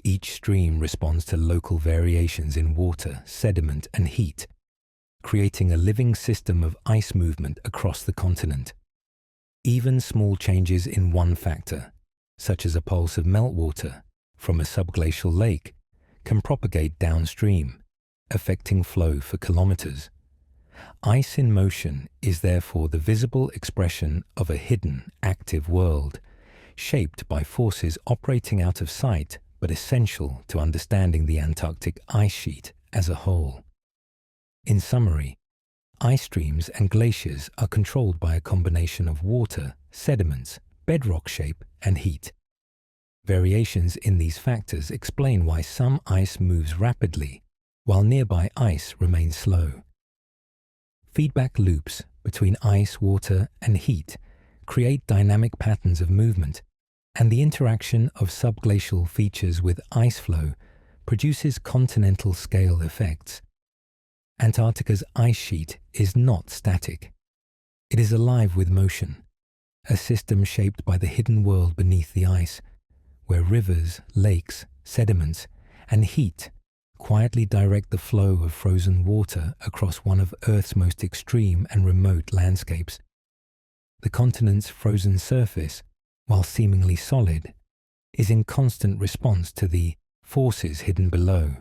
Each stream responds to local variations in water, sediment, and heat, creating a living system of ice movement across the continent. Even small changes in one factor, such as a pulse of meltwater from a subglacial lake, can propagate downstream, affecting flow for kilometers. Ice in motion is therefore the visible expression of a hidden, active world, shaped by forces operating out of sight but essential to understanding the Antarctic ice sheet as a whole. In summary, ice streams and glaciers are controlled by a combination of water, sediments, bedrock shape, and heat. Variations in these factors explain why some ice moves rapidly, while nearby ice remains slow. Feedback loops between ice, water, and heat create dynamic patterns of movement, and the interaction of subglacial features with ice flow produces continental scale effects. Antarctica's ice sheet is not static. It is alive with motion, a system shaped by the hidden world beneath the ice, where rivers, lakes, sediments, and heat quietly direct the flow of frozen water across one of Earth's most extreme and remote landscapes. The continent's frozen surface, while seemingly solid, is in constant response to the forces hidden below,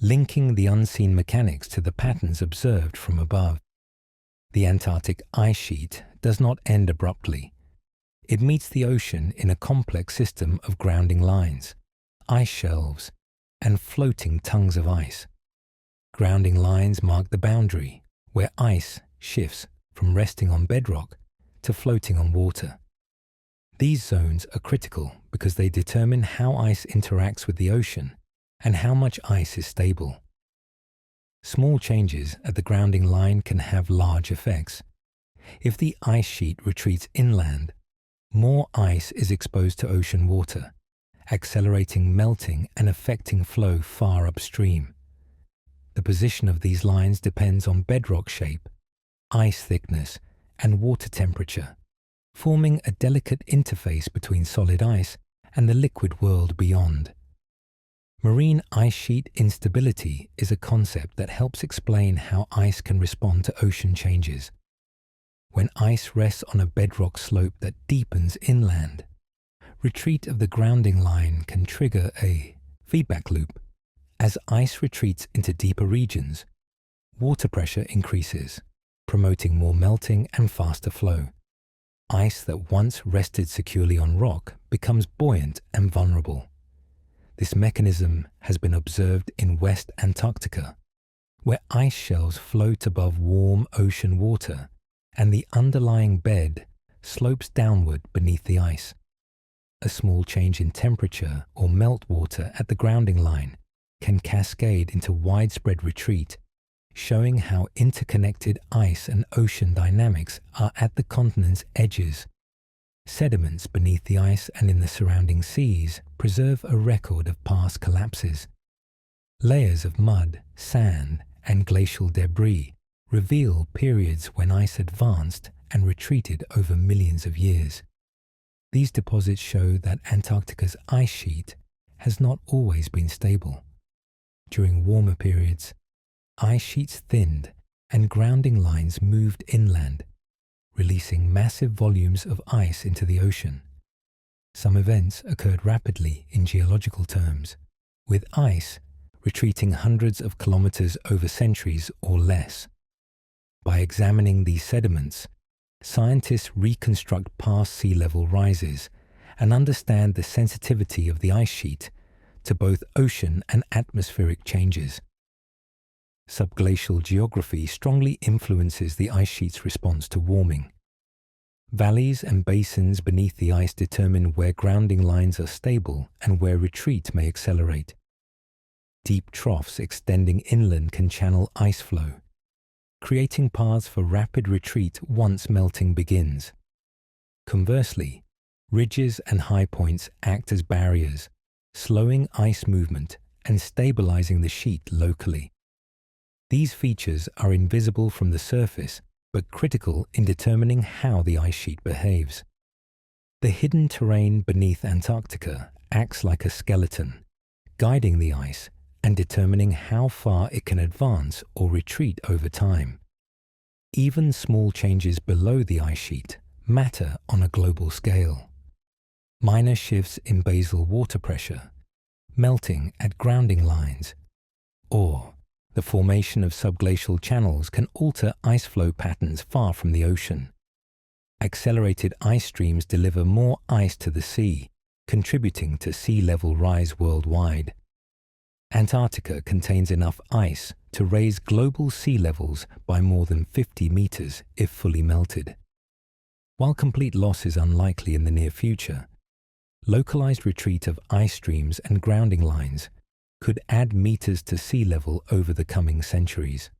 linking the unseen mechanics to the patterns observed from above. The Antarctic ice sheet does not end abruptly. It meets the ocean in a complex system of grounding lines, ice shelves, and floating tongues of ice. Grounding lines mark the boundary where ice shifts from resting on bedrock to floating on water. These zones are critical because they determine how ice interacts with the ocean and how much ice is stable. Small changes at the grounding line can have large effects. If the ice sheet retreats inland, more ice is exposed to ocean water, accelerating melting and affecting flow far upstream. The position of these lines depends on bedrock shape, ice thickness, and water temperature, forming a delicate interface between solid ice and the liquid world beyond. Marine ice sheet instability is a concept that helps explain how ice can respond to ocean changes. When ice rests on a bedrock slope that deepens inland, retreat of the grounding line can trigger a feedback loop. As ice retreats into deeper regions, water pressure increases, promoting more melting and faster flow. Ice that once rested securely on rock becomes buoyant and vulnerable. This mechanism has been observed in West Antarctica, where ice shelves float above warm ocean water and the underlying bed slopes downward beneath the ice. A small change in temperature or meltwater at the grounding line can cascade into widespread retreat, showing how interconnected ice and ocean dynamics are at the continent's edges. Sediments beneath the ice and in the surrounding seas preserve a record of past collapses. Layers of mud, sand, and glacial debris reveal periods when ice advanced and retreated over millions of years. These deposits show that Antarctica's ice sheet has not always been stable. During warmer periods, ice sheets thinned and grounding lines moved inland, releasing massive volumes of ice into the ocean. Some events occurred rapidly in geological terms, with ice retreating hundreds of kilometers over centuries or less. By examining these sediments, scientists reconstruct past sea level rises and understand the sensitivity of the ice sheet to both ocean and atmospheric changes. Subglacial geography strongly influences the ice sheet's response to warming. Valleys and basins beneath the ice determine where grounding lines are stable and where retreat may accelerate. Deep troughs extending inland can channel ice flow, creating paths for rapid retreat once melting begins. Conversely, ridges and high points act as barriers, slowing ice movement and stabilizing the sheet locally. These features are invisible from the surface, but critical in determining how the ice sheet behaves. The hidden terrain beneath Antarctica acts like a skeleton, guiding the ice and determining how far it can advance or retreat over time. Even small changes below the ice sheet matter on a global scale. Minor shifts in basal water pressure, melting at grounding lines, or the formation of subglacial channels can alter ice flow patterns far from the ocean. Accelerated ice streams deliver more ice to the sea, contributing to sea level rise worldwide. Antarctica contains enough ice to raise global sea levels by more than 50 meters if fully melted. While complete loss is unlikely in the near future, localized retreat of ice streams and grounding lines could add meters to sea level over the coming centuries.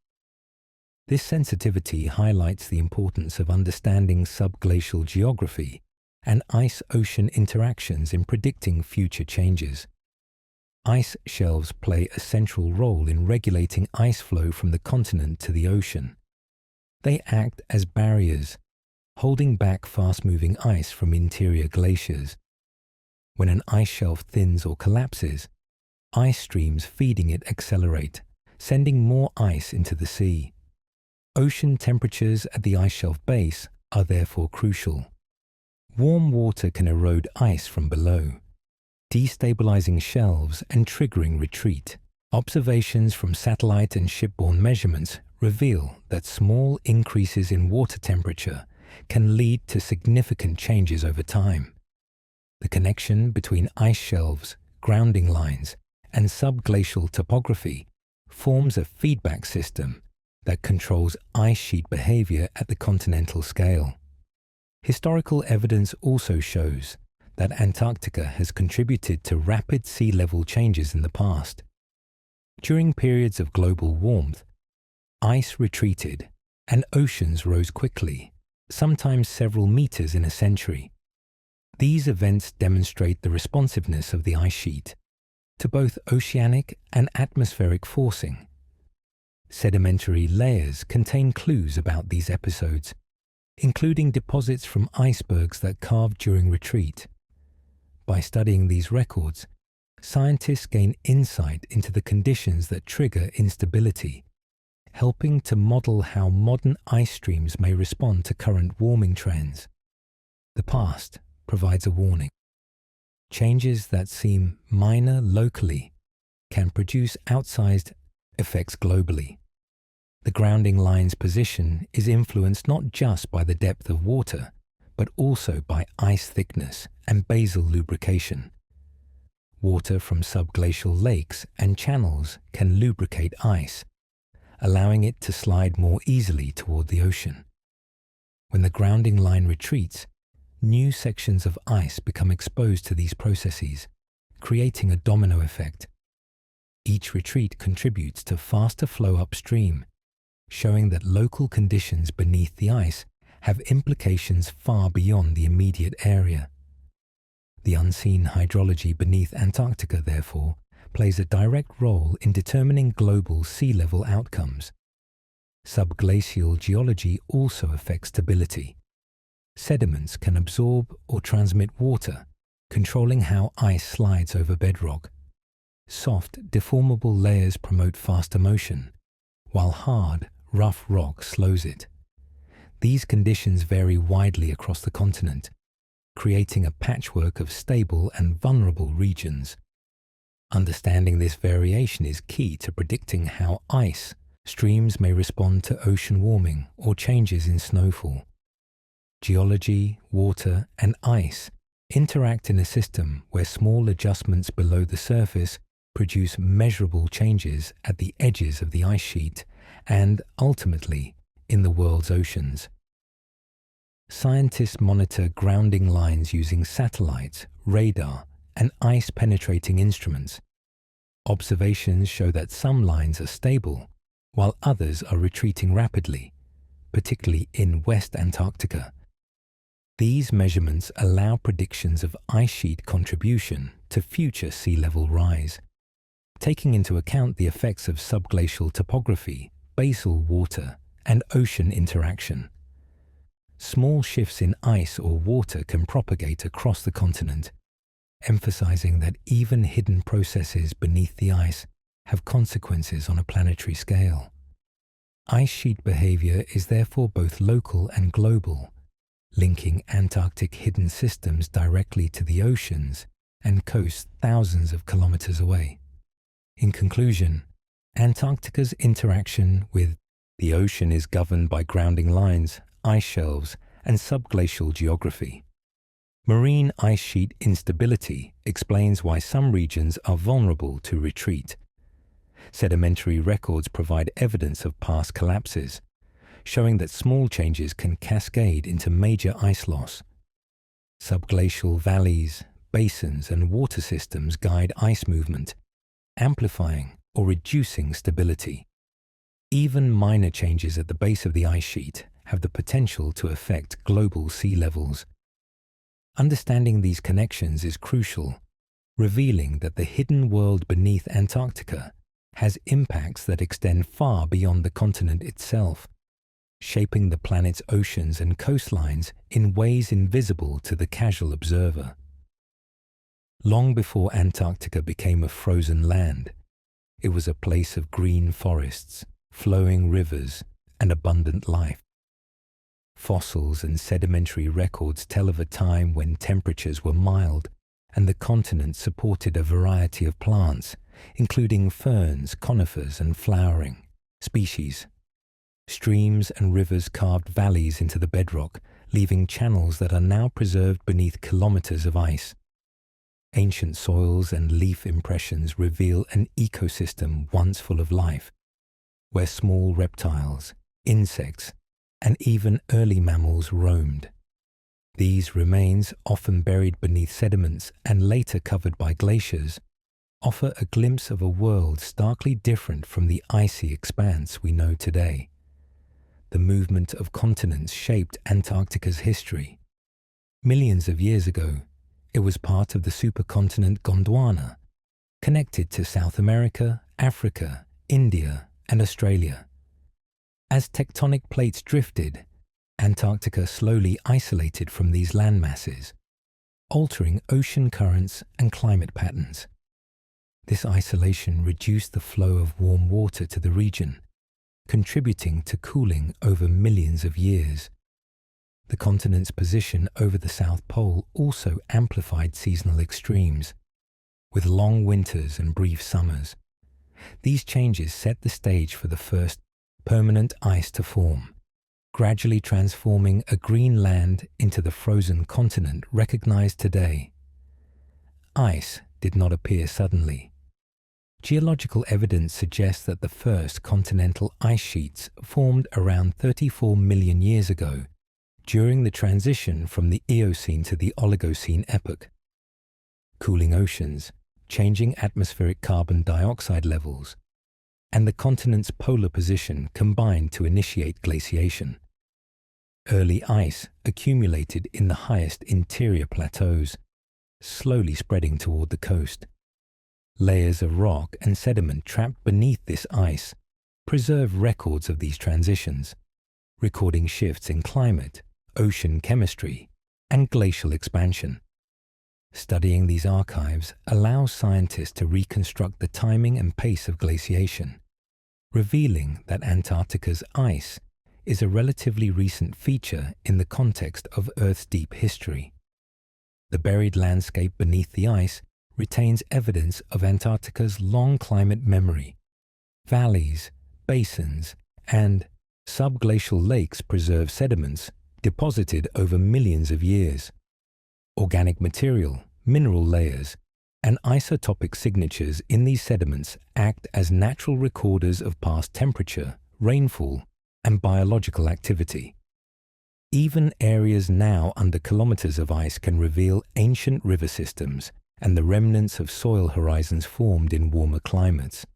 This sensitivity highlights the importance of understanding subglacial geography and ice-ocean interactions in predicting future changes. Ice shelves play a central role in regulating ice flow from the continent to the ocean. They act as barriers, holding back fast-moving ice from interior glaciers. When an ice shelf thins or collapses, ice streams feeding it accelerate, sending more ice into the sea. Ocean temperatures at the ice shelf base are therefore crucial. Warm water can erode ice from below, destabilizing shelves and triggering retreat. Observations from satellite and shipborne measurements reveal that small increases in water temperature can lead to significant changes over time. The connection between ice shelves, grounding lines, and subglacial topography forms a feedback system that controls ice sheet behavior at the continental scale. Historical evidence also shows that Antarctica has contributed to rapid sea level changes in the past. During periods of global warmth, ice retreated and oceans rose quickly, sometimes several meters in a century. These events demonstrate the responsiveness of the ice sheet to both oceanic and atmospheric forcing. Sedimentary layers contain clues about these episodes, including deposits from icebergs that calved during retreat. By studying these records, scientists gain insight into the conditions that trigger instability, helping to model how modern ice streams may respond to current warming trends. The past provides a warning. Changes that seem minor locally can produce outsized effects globally. The grounding line's position is influenced not just by the depth of water, but also by ice thickness and basal lubrication. Water from subglacial lakes and channels can lubricate ice, allowing it to slide more easily toward the ocean. When the grounding line retreats, new sections of ice become exposed to these processes, creating a domino effect. Each retreat contributes to faster flow upstream, showing that local conditions beneath the ice have implications far beyond the immediate area. The unseen hydrology beneath Antarctica, therefore, plays a direct role in determining global sea level outcomes. Subglacial geology also affects stability. Sediments can absorb or transmit water, controlling how ice slides over bedrock. Soft, deformable layers promote faster motion, while hard, rough rock slows it. These conditions vary widely across the continent, creating a patchwork of stable and vulnerable regions. Understanding this variation is key to predicting how ice streams may respond to ocean warming or changes in snowfall. Geology, water, and ice interact in a system where small adjustments below the surface produce measurable changes at the edges of the ice sheet and, ultimately, in the world's oceans. Scientists monitor grounding lines using satellites, radar, and ice-penetrating instruments. Observations show that some lines are stable, while others are retreating rapidly, particularly in West Antarctica. These measurements allow predictions of ice sheet contribution to future sea level rise, taking into account the effects of subglacial topography, basal water, and ocean interaction. Small shifts in ice or water can propagate across the continent, emphasizing that even hidden processes beneath the ice have consequences on a planetary scale. Ice sheet behavior is therefore both local and global, linking Antarctic hidden systems directly to the oceans and coasts thousands of kilometers away. In conclusion, Antarctica's interaction with the ocean is governed by grounding lines, ice shelves, and subglacial geography. Marine ice sheet instability explains why some regions are vulnerable to retreat. Sedimentary records provide evidence of past collapses, showing that small changes can cascade into major ice loss. Subglacial valleys, basins, and water systems guide ice movement, amplifying or reducing stability. Even minor changes at the base of the ice sheet have the potential to affect global sea levels. Understanding these connections is crucial, revealing that the hidden world beneath Antarctica has impacts that extend far beyond the continent itself, shaping the planet's oceans and coastlines in ways invisible to the casual observer. Long before Antarctica became a frozen land, it was a place of green forests, flowing rivers, and abundant life. Fossils and sedimentary records tell of a time when temperatures were mild and the continent supported a variety of plants, including ferns, conifers, and flowering species. Streams and rivers carved valleys into the bedrock, leaving channels that are now preserved beneath kilometers of ice. Ancient soils and leaf impressions reveal an ecosystem once full of life, where small reptiles, insects, and even early mammals roamed. These remains, often buried beneath sediments and later covered by glaciers, offer a glimpse of a world starkly different from the icy expanse we know today. The movement of continents shaped Antarctica's history. Millions of years ago, it was part of the supercontinent Gondwana, connected to South America, Africa, India, and Australia. As tectonic plates drifted, Antarctica slowly isolated from these landmasses, altering ocean currents and climate patterns. This isolation reduced the flow of warm water to the region, contributing to cooling over millions of years. The continent's position over the South Pole also amplified seasonal extremes, with long winters and brief summers. These changes set the stage for the first permanent ice to form, gradually transforming a green land into the frozen continent recognized today. Ice did not appear suddenly. Geological evidence suggests that the first continental ice sheets formed around 34 million years ago, during the transition from the Eocene to the Oligocene epoch. Cooling oceans, changing atmospheric carbon dioxide levels, and the continent's polar position combined to initiate glaciation. Early ice accumulated in the highest interior plateaus, slowly spreading toward the coast. Layers of rock and sediment trapped beneath this ice preserve records of these transitions, recording shifts in climate, ocean chemistry, and glacial expansion. Studying these archives allows scientists to reconstruct the timing and pace of glaciation, revealing that Antarctica's ice is a relatively recent feature in the context of Earth's deep history. The buried landscape beneath the ice retains evidence of Antarctica's long climate memory. Valleys, basins, and subglacial lakes preserve sediments deposited over millions of years. Organic material, mineral layers, and isotopic signatures in these sediments act as natural recorders of past temperature, rainfall, and biological activity. Even areas now under kilometers of ice can reveal ancient river systems and the remnants of soil horizons formed in warmer climates.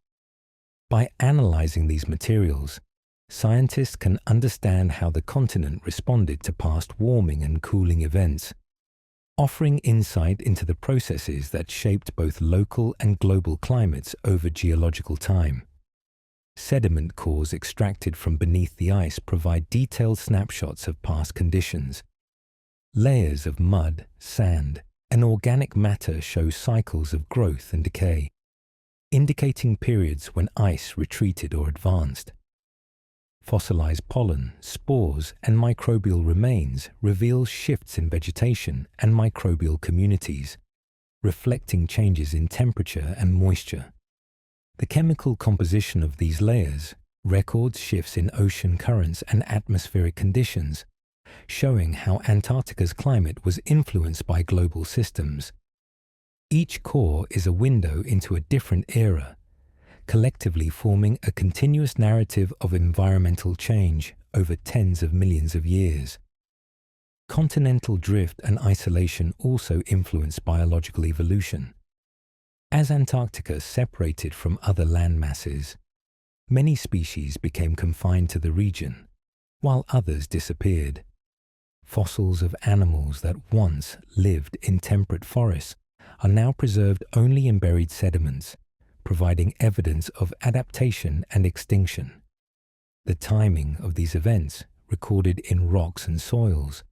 By analyzing these materials, scientists can understand how the continent responded to past warming and cooling events, offering insight into the processes that shaped both local and global climates over geological time. Sediment cores extracted from beneath the ice provide detailed snapshots of past conditions. Layers of mud, sand, and organic matter show cycles of growth and decay, indicating periods when ice retreated or advanced. Fossilized pollen, spores, and microbial remains reveal shifts in vegetation and microbial communities, reflecting changes in temperature and moisture. The chemical composition of these layers records shifts in ocean currents and atmospheric conditions, showing how Antarctica's climate was influenced by global systems. Each core is a window into a different era, collectively forming a continuous narrative of environmental change over tens of millions of years. Continental drift and isolation also influence biological evolution. As Antarctica separated from other land masses, many species became confined to the region, while others disappeared. Fossils of animals that once lived in temperate forests are now preserved only in buried sediments, providing evidence of adaptation and extinction. The timing of these events, recorded in rocks and soils,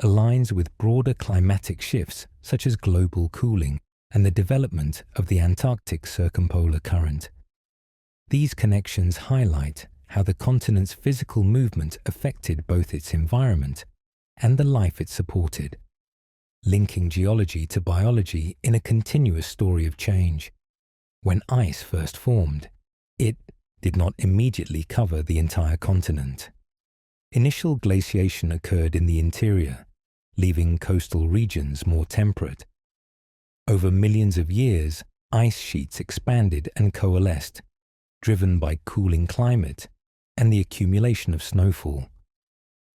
aligns with broader climatic shifts such as global cooling and the development of the Antarctic circumpolar current. These connections highlight how the continent's physical movement affected both its environment and the life it supported, linking geology to biology in a continuous story of change. When ice first formed, it did not immediately cover the entire continent. Initial glaciation occurred in the interior, leaving coastal regions more temperate. Over millions of years, ice sheets expanded and coalesced, driven by cooling climate and the accumulation of snowfall.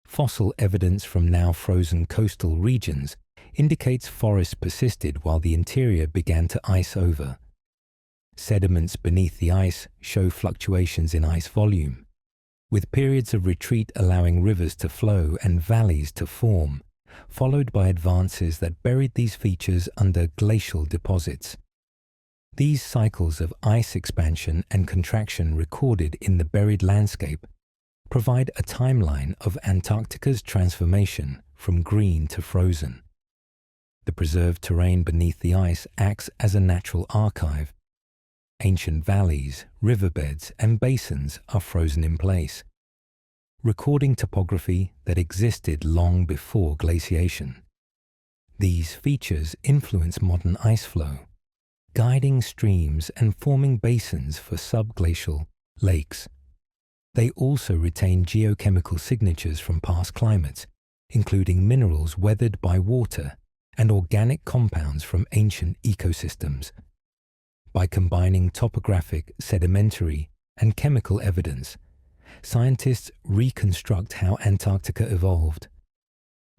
Fossil evidence from now frozen coastal regions indicates forests persisted while the interior began to ice over. Sediments beneath the ice show fluctuations in ice volume, with periods of retreat allowing rivers to flow and valleys to form, followed by advances that buried these features under glacial deposits. These cycles of ice expansion and contraction recorded in the buried landscape provide a timeline of Antarctica's transformation from green to frozen. The preserved terrain beneath the ice acts as a natural archive. Ancient valleys, riverbeds, and basins are frozen in place, recording topography that existed long before glaciation. These features influence modern ice flow, guiding streams and forming basins for subglacial lakes. They also retain geochemical signatures from past climates, including minerals weathered by water and organic compounds from ancient ecosystems. By combining topographic, sedimentary, and chemical evidence, scientists reconstruct how Antarctica evolved,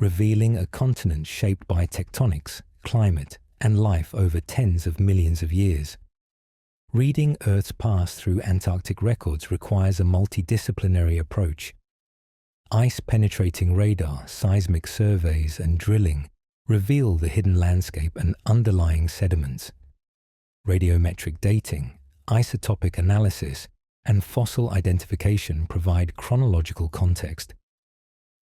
revealing a continent shaped by tectonics, climate, and life over tens of millions of years. Reading Earth's past through Antarctic records requires a multidisciplinary approach. Ice-penetrating radar, seismic surveys, and drilling reveal the hidden landscape and underlying sediments. Radiometric dating, isotopic analysis, and fossil identification provide chronological context.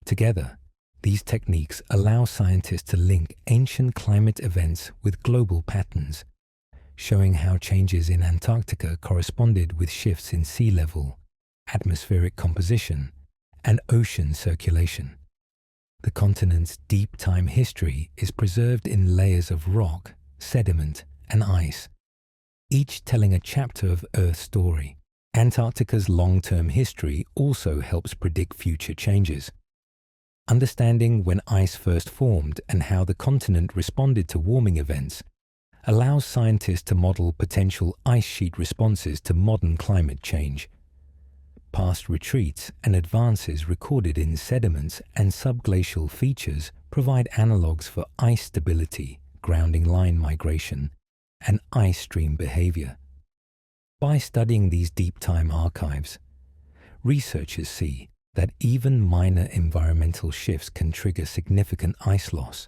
Together, these techniques allow scientists to link ancient climate events with global patterns, showing how changes in Antarctica corresponded with shifts in sea level, atmospheric composition, and ocean circulation. The continent's deep time history is preserved in layers of rock, sediment, and ice, each telling a chapter of Earth's story. Antarctica's long-term history also helps predict future changes. Understanding when ice first formed and how the continent responded to warming events allows scientists to model potential ice sheet responses to modern climate change. Past retreats and advances recorded in sediments and subglacial features provide analogues for ice stability, grounding line migration, and ice stream behavior. By studying these deep time archives, researchers see that even minor environmental shifts can trigger significant ice loss,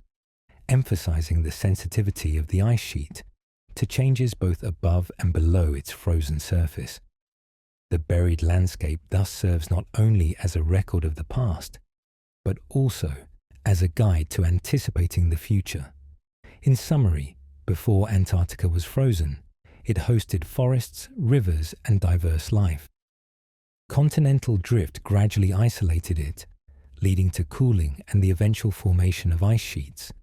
emphasizing the sensitivity of the ice sheet to changes both above and below its frozen surface. The buried landscape thus serves not only as a record of the past, but also as a guide to anticipating the future. In summary, before Antarctica was frozen, it hosted forests, rivers, and diverse life. Continental drift gradually isolated it, leading to cooling and the eventual formation of ice sheets.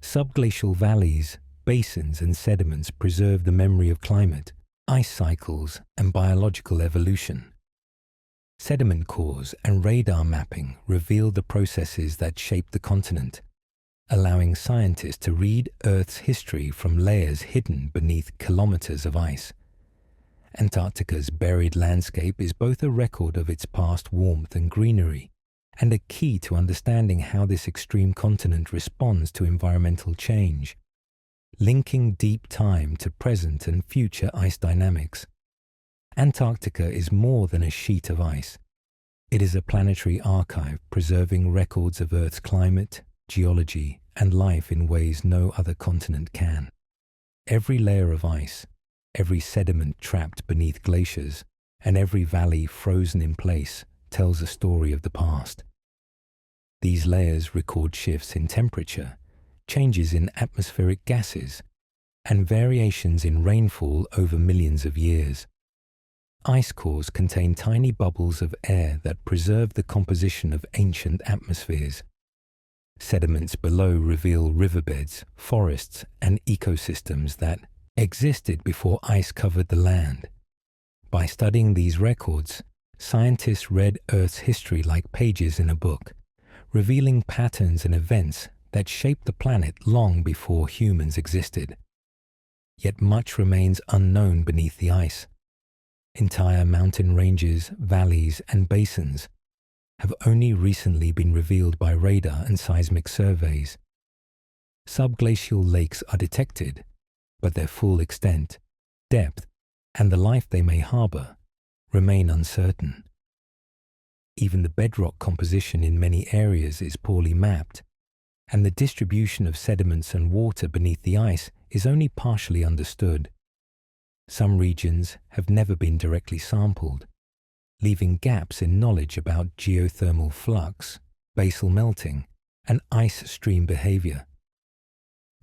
Subglacial valleys, basins, and sediments preserve the memory of climate, ice cycles, and biological evolution. Sediment cores and radar mapping reveal the processes that shape the continent, allowing scientists to read Earth's history from layers hidden beneath kilometers of ice. Antarctica's buried landscape is both a record of its past warmth and greenery, and a key to understanding how this extreme continent responds to environmental change, linking deep time to present and future ice dynamics. Antarctica is more than a sheet of ice. It is a planetary archive preserving records of Earth's climate, geology, and life in ways no other continent can. Every layer of ice, every sediment trapped beneath glaciers, and every valley frozen in place tells a story of the past. These layers record shifts in temperature, changes in atmospheric gases, and variations in rainfall over millions of years. Ice cores contain tiny bubbles of air that preserve the composition of ancient atmospheres. Sediments below reveal riverbeds, forests, and ecosystems that existed before ice covered the land. By studying these records, scientists read Earth's history like pages in a book, revealing patterns and events that shaped the planet long before humans existed. Yet much remains unknown beneath the ice. Entire mountain ranges, valleys, and basins have only recently been revealed by radar and seismic surveys. Subglacial lakes are detected, but their full extent, depth, and the life they may harbor remain uncertain. Even the bedrock composition in many areas is poorly mapped, and the distribution of sediments and water beneath the ice is only partially understood. Some regions have never been directly sampled, leaving gaps in knowledge about geothermal flux, basal melting, and ice stream behavior.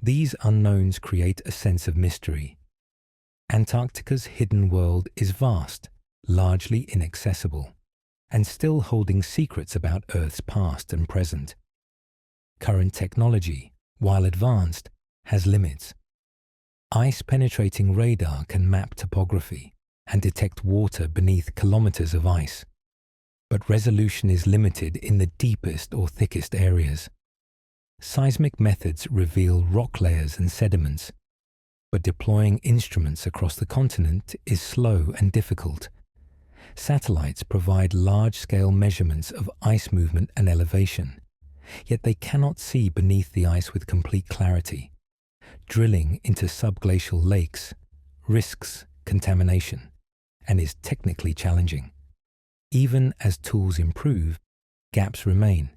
These unknowns create a sense of mystery. Antarctica's hidden world is vast, largely inaccessible, and still holding secrets about Earth's past and present. Current technology, while advanced, has limits. Ice-penetrating radar can map topography and detect water beneath kilometers of ice, but resolution is limited in the deepest or thickest areas. Seismic methods reveal rock layers and sediments, but deploying instruments across the continent is slow and difficult. Satellites provide large-scale measurements of ice movement and elevation, yet they cannot see beneath the ice with complete clarity. Drilling into subglacial lakes risks contamination and is technically challenging. Even as tools improve, gaps remain,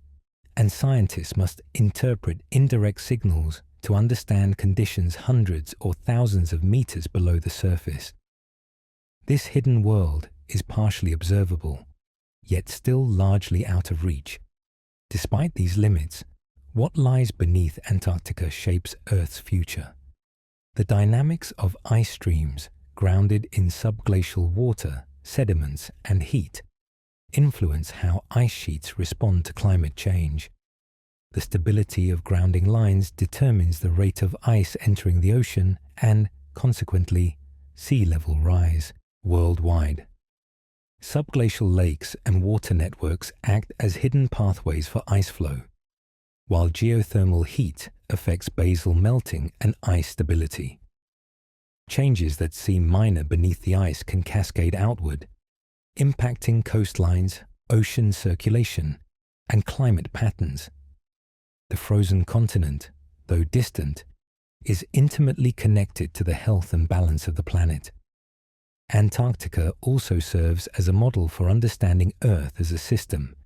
and scientists must interpret indirect signals to understand conditions hundreds or thousands of meters below the surface. This hidden world is partially observable, yet still largely out of reach. Despite these limits, what lies beneath Antarctica shapes Earth's future. The dynamics of ice streams grounded in subglacial water, sediments, and heat influence how ice sheets respond to climate change. The stability of grounding lines determines the rate of ice entering the ocean and, consequently, sea level rise worldwide. Subglacial lakes and water networks act as hidden pathways for ice flow, while geothermal heat affects basal melting and ice stability. Changes that seem minor beneath the ice can cascade outward, impacting coastlines, ocean circulation, and climate patterns. The frozen continent, though distant, is intimately connected to the health and balance of the planet. Antarctica also serves as a model for understanding Earth as a system.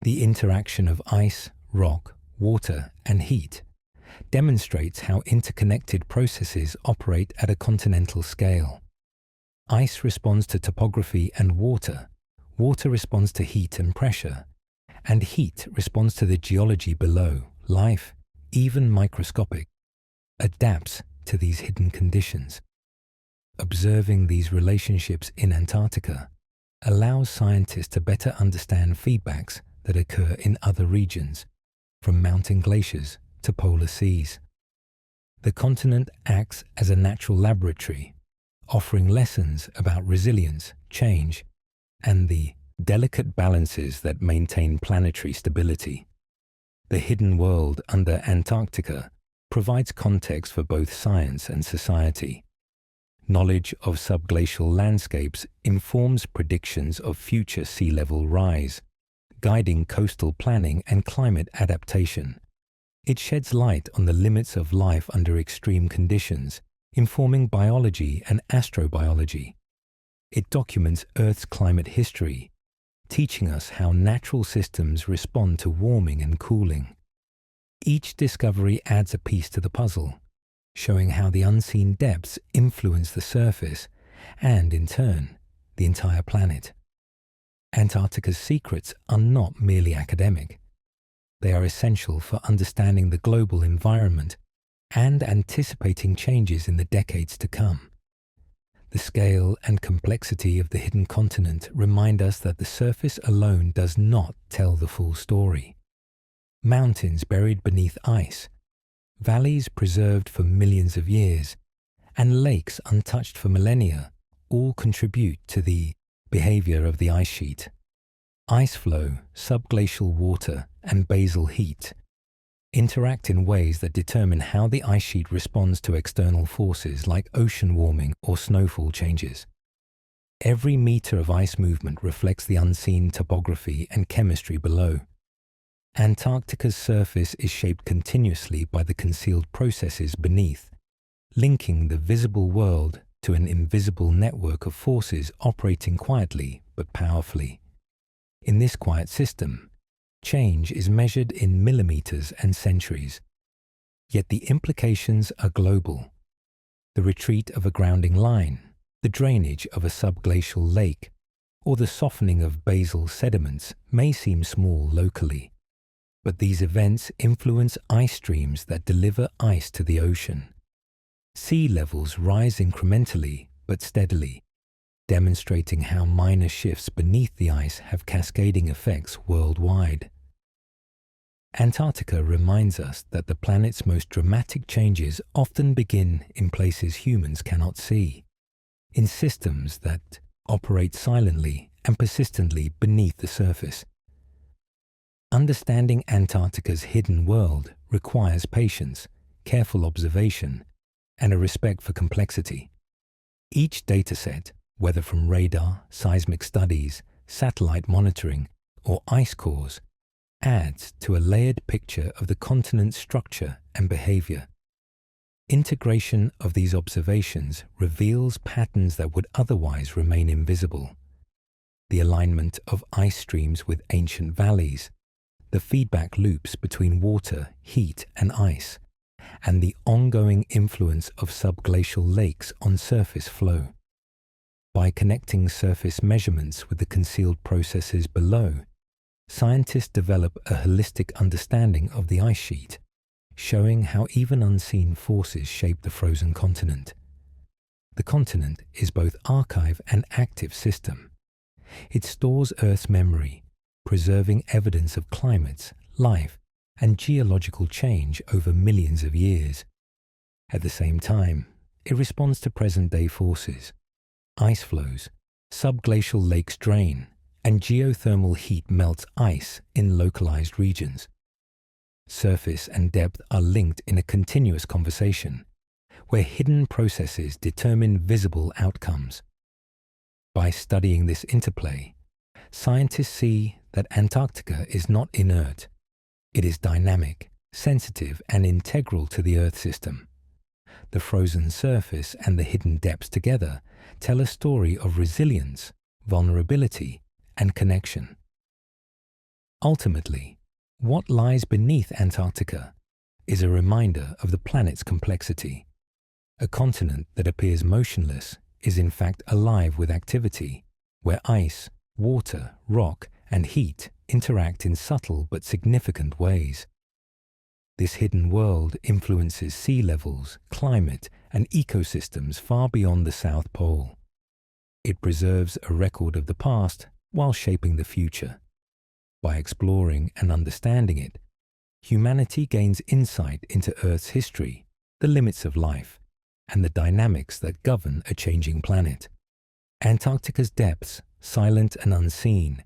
The interaction of ice, rock, water, and heat demonstrates how interconnected processes operate at a continental scale. Ice responds to topography and water responds to heat and pressure, and heat responds to the geology below. Life, even microscopic, adapts to these hidden conditions. Observing these relationships in Antarctica allows scientists to better understand feedbacks that occur in other regions, from mountain glaciers to polar seas. The continent acts as a natural laboratory, offering lessons about resilience, change, and the delicate balances that maintain planetary stability. The hidden world under Antarctica provides context for both science and society. Knowledge of subglacial landscapes informs predictions of future sea level rise, guiding coastal planning and climate adaptation. It sheds light on the limits of life under extreme conditions, informing biology and astrobiology. It documents Earth's climate history, teaching us how natural systems respond to warming and cooling. Each discovery adds a piece to the puzzle, showing how the unseen depths influence the surface and, in turn, the entire planet. Antarctica's secrets are not merely academic. They are essential for understanding the global environment and anticipating changes in the decades to come. The scale and complexity of the hidden continent remind us that the surface alone does not tell the full story. Mountains buried beneath ice, valleys preserved for millions of years, and lakes untouched for millennia all contribute to the behavior of the ice sheet. Ice flow, subglacial water, and basal heat interact in ways that determine how the ice sheet responds to external forces like ocean warming or snowfall changes. Every meter of ice movement reflects the unseen topography and chemistry below. Antarctica's surface is shaped continuously by the concealed processes beneath, linking the visible world to an invisible network of forces operating quietly but powerfully. In this quiet system, change is measured in millimeters and centuries, yet the implications are global. The retreat of a grounding line, the drainage of a subglacial lake, or the softening of basal sediments may seem small locally, but these events influence ice streams that deliver ice to the ocean. Sea levels rise incrementally but steadily, demonstrating how minor shifts beneath the ice have cascading effects worldwide. Antarctica reminds us that the planet's most dramatic changes often begin in places humans cannot see, in systems that operate silently and persistently beneath the surface. Understanding Antarctica's hidden world requires patience, careful observation, and a respect for complexity. Each dataset, whether from radar, seismic studies, satellite monitoring, or ice cores, adds to a layered picture of the continent's structure and behavior. Integration of these observations reveals patterns that would otherwise remain invisible. The alignment of ice streams with ancient valleys, the feedback loops between water, heat, and ice, and the ongoing influence of subglacial lakes on surface flow. By connecting surface measurements with the concealed processes below, scientists develop a holistic understanding of the ice sheet, showing how even unseen forces shape the frozen continent. The continent is both archive and active system. It stores Earth's memory, preserving evidence of climates, life, and geological change over millions of years. At the same time, it responds to present-day forces. Ice flows, subglacial lakes drain, and geothermal heat melts ice in localized regions. Surface and depth are linked in a continuous conversation, where hidden processes determine visible outcomes. By studying this interplay, scientists see that Antarctica is not inert. It is dynamic, sensitive, and integral to the Earth system. The frozen surface and the hidden depths together tell a story of resilience, vulnerability, and connection. Ultimately, what lies beneath Antarctica is a reminder of the planet's complexity. A continent that appears motionless is in fact alive with activity, where ice, water, rock, and heat interact in subtle but significant ways. This hidden world influences sea levels, climate, and ecosystems far beyond the South Pole. It preserves a record of the past while shaping the future. By exploring and understanding it, humanity gains insight into Earth's history, the limits of life, and the dynamics that govern a changing planet. Antarctica's depths, silent and unseen,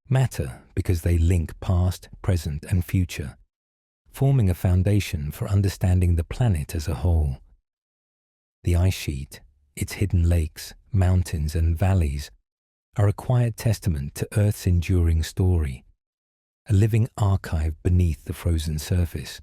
matter because they link past, present, and future, forming a foundation for understanding the planet as a whole. The ice sheet, its hidden lakes, mountains, and valleys are a quiet testament to Earth's enduring story, a living archive beneath the frozen surface.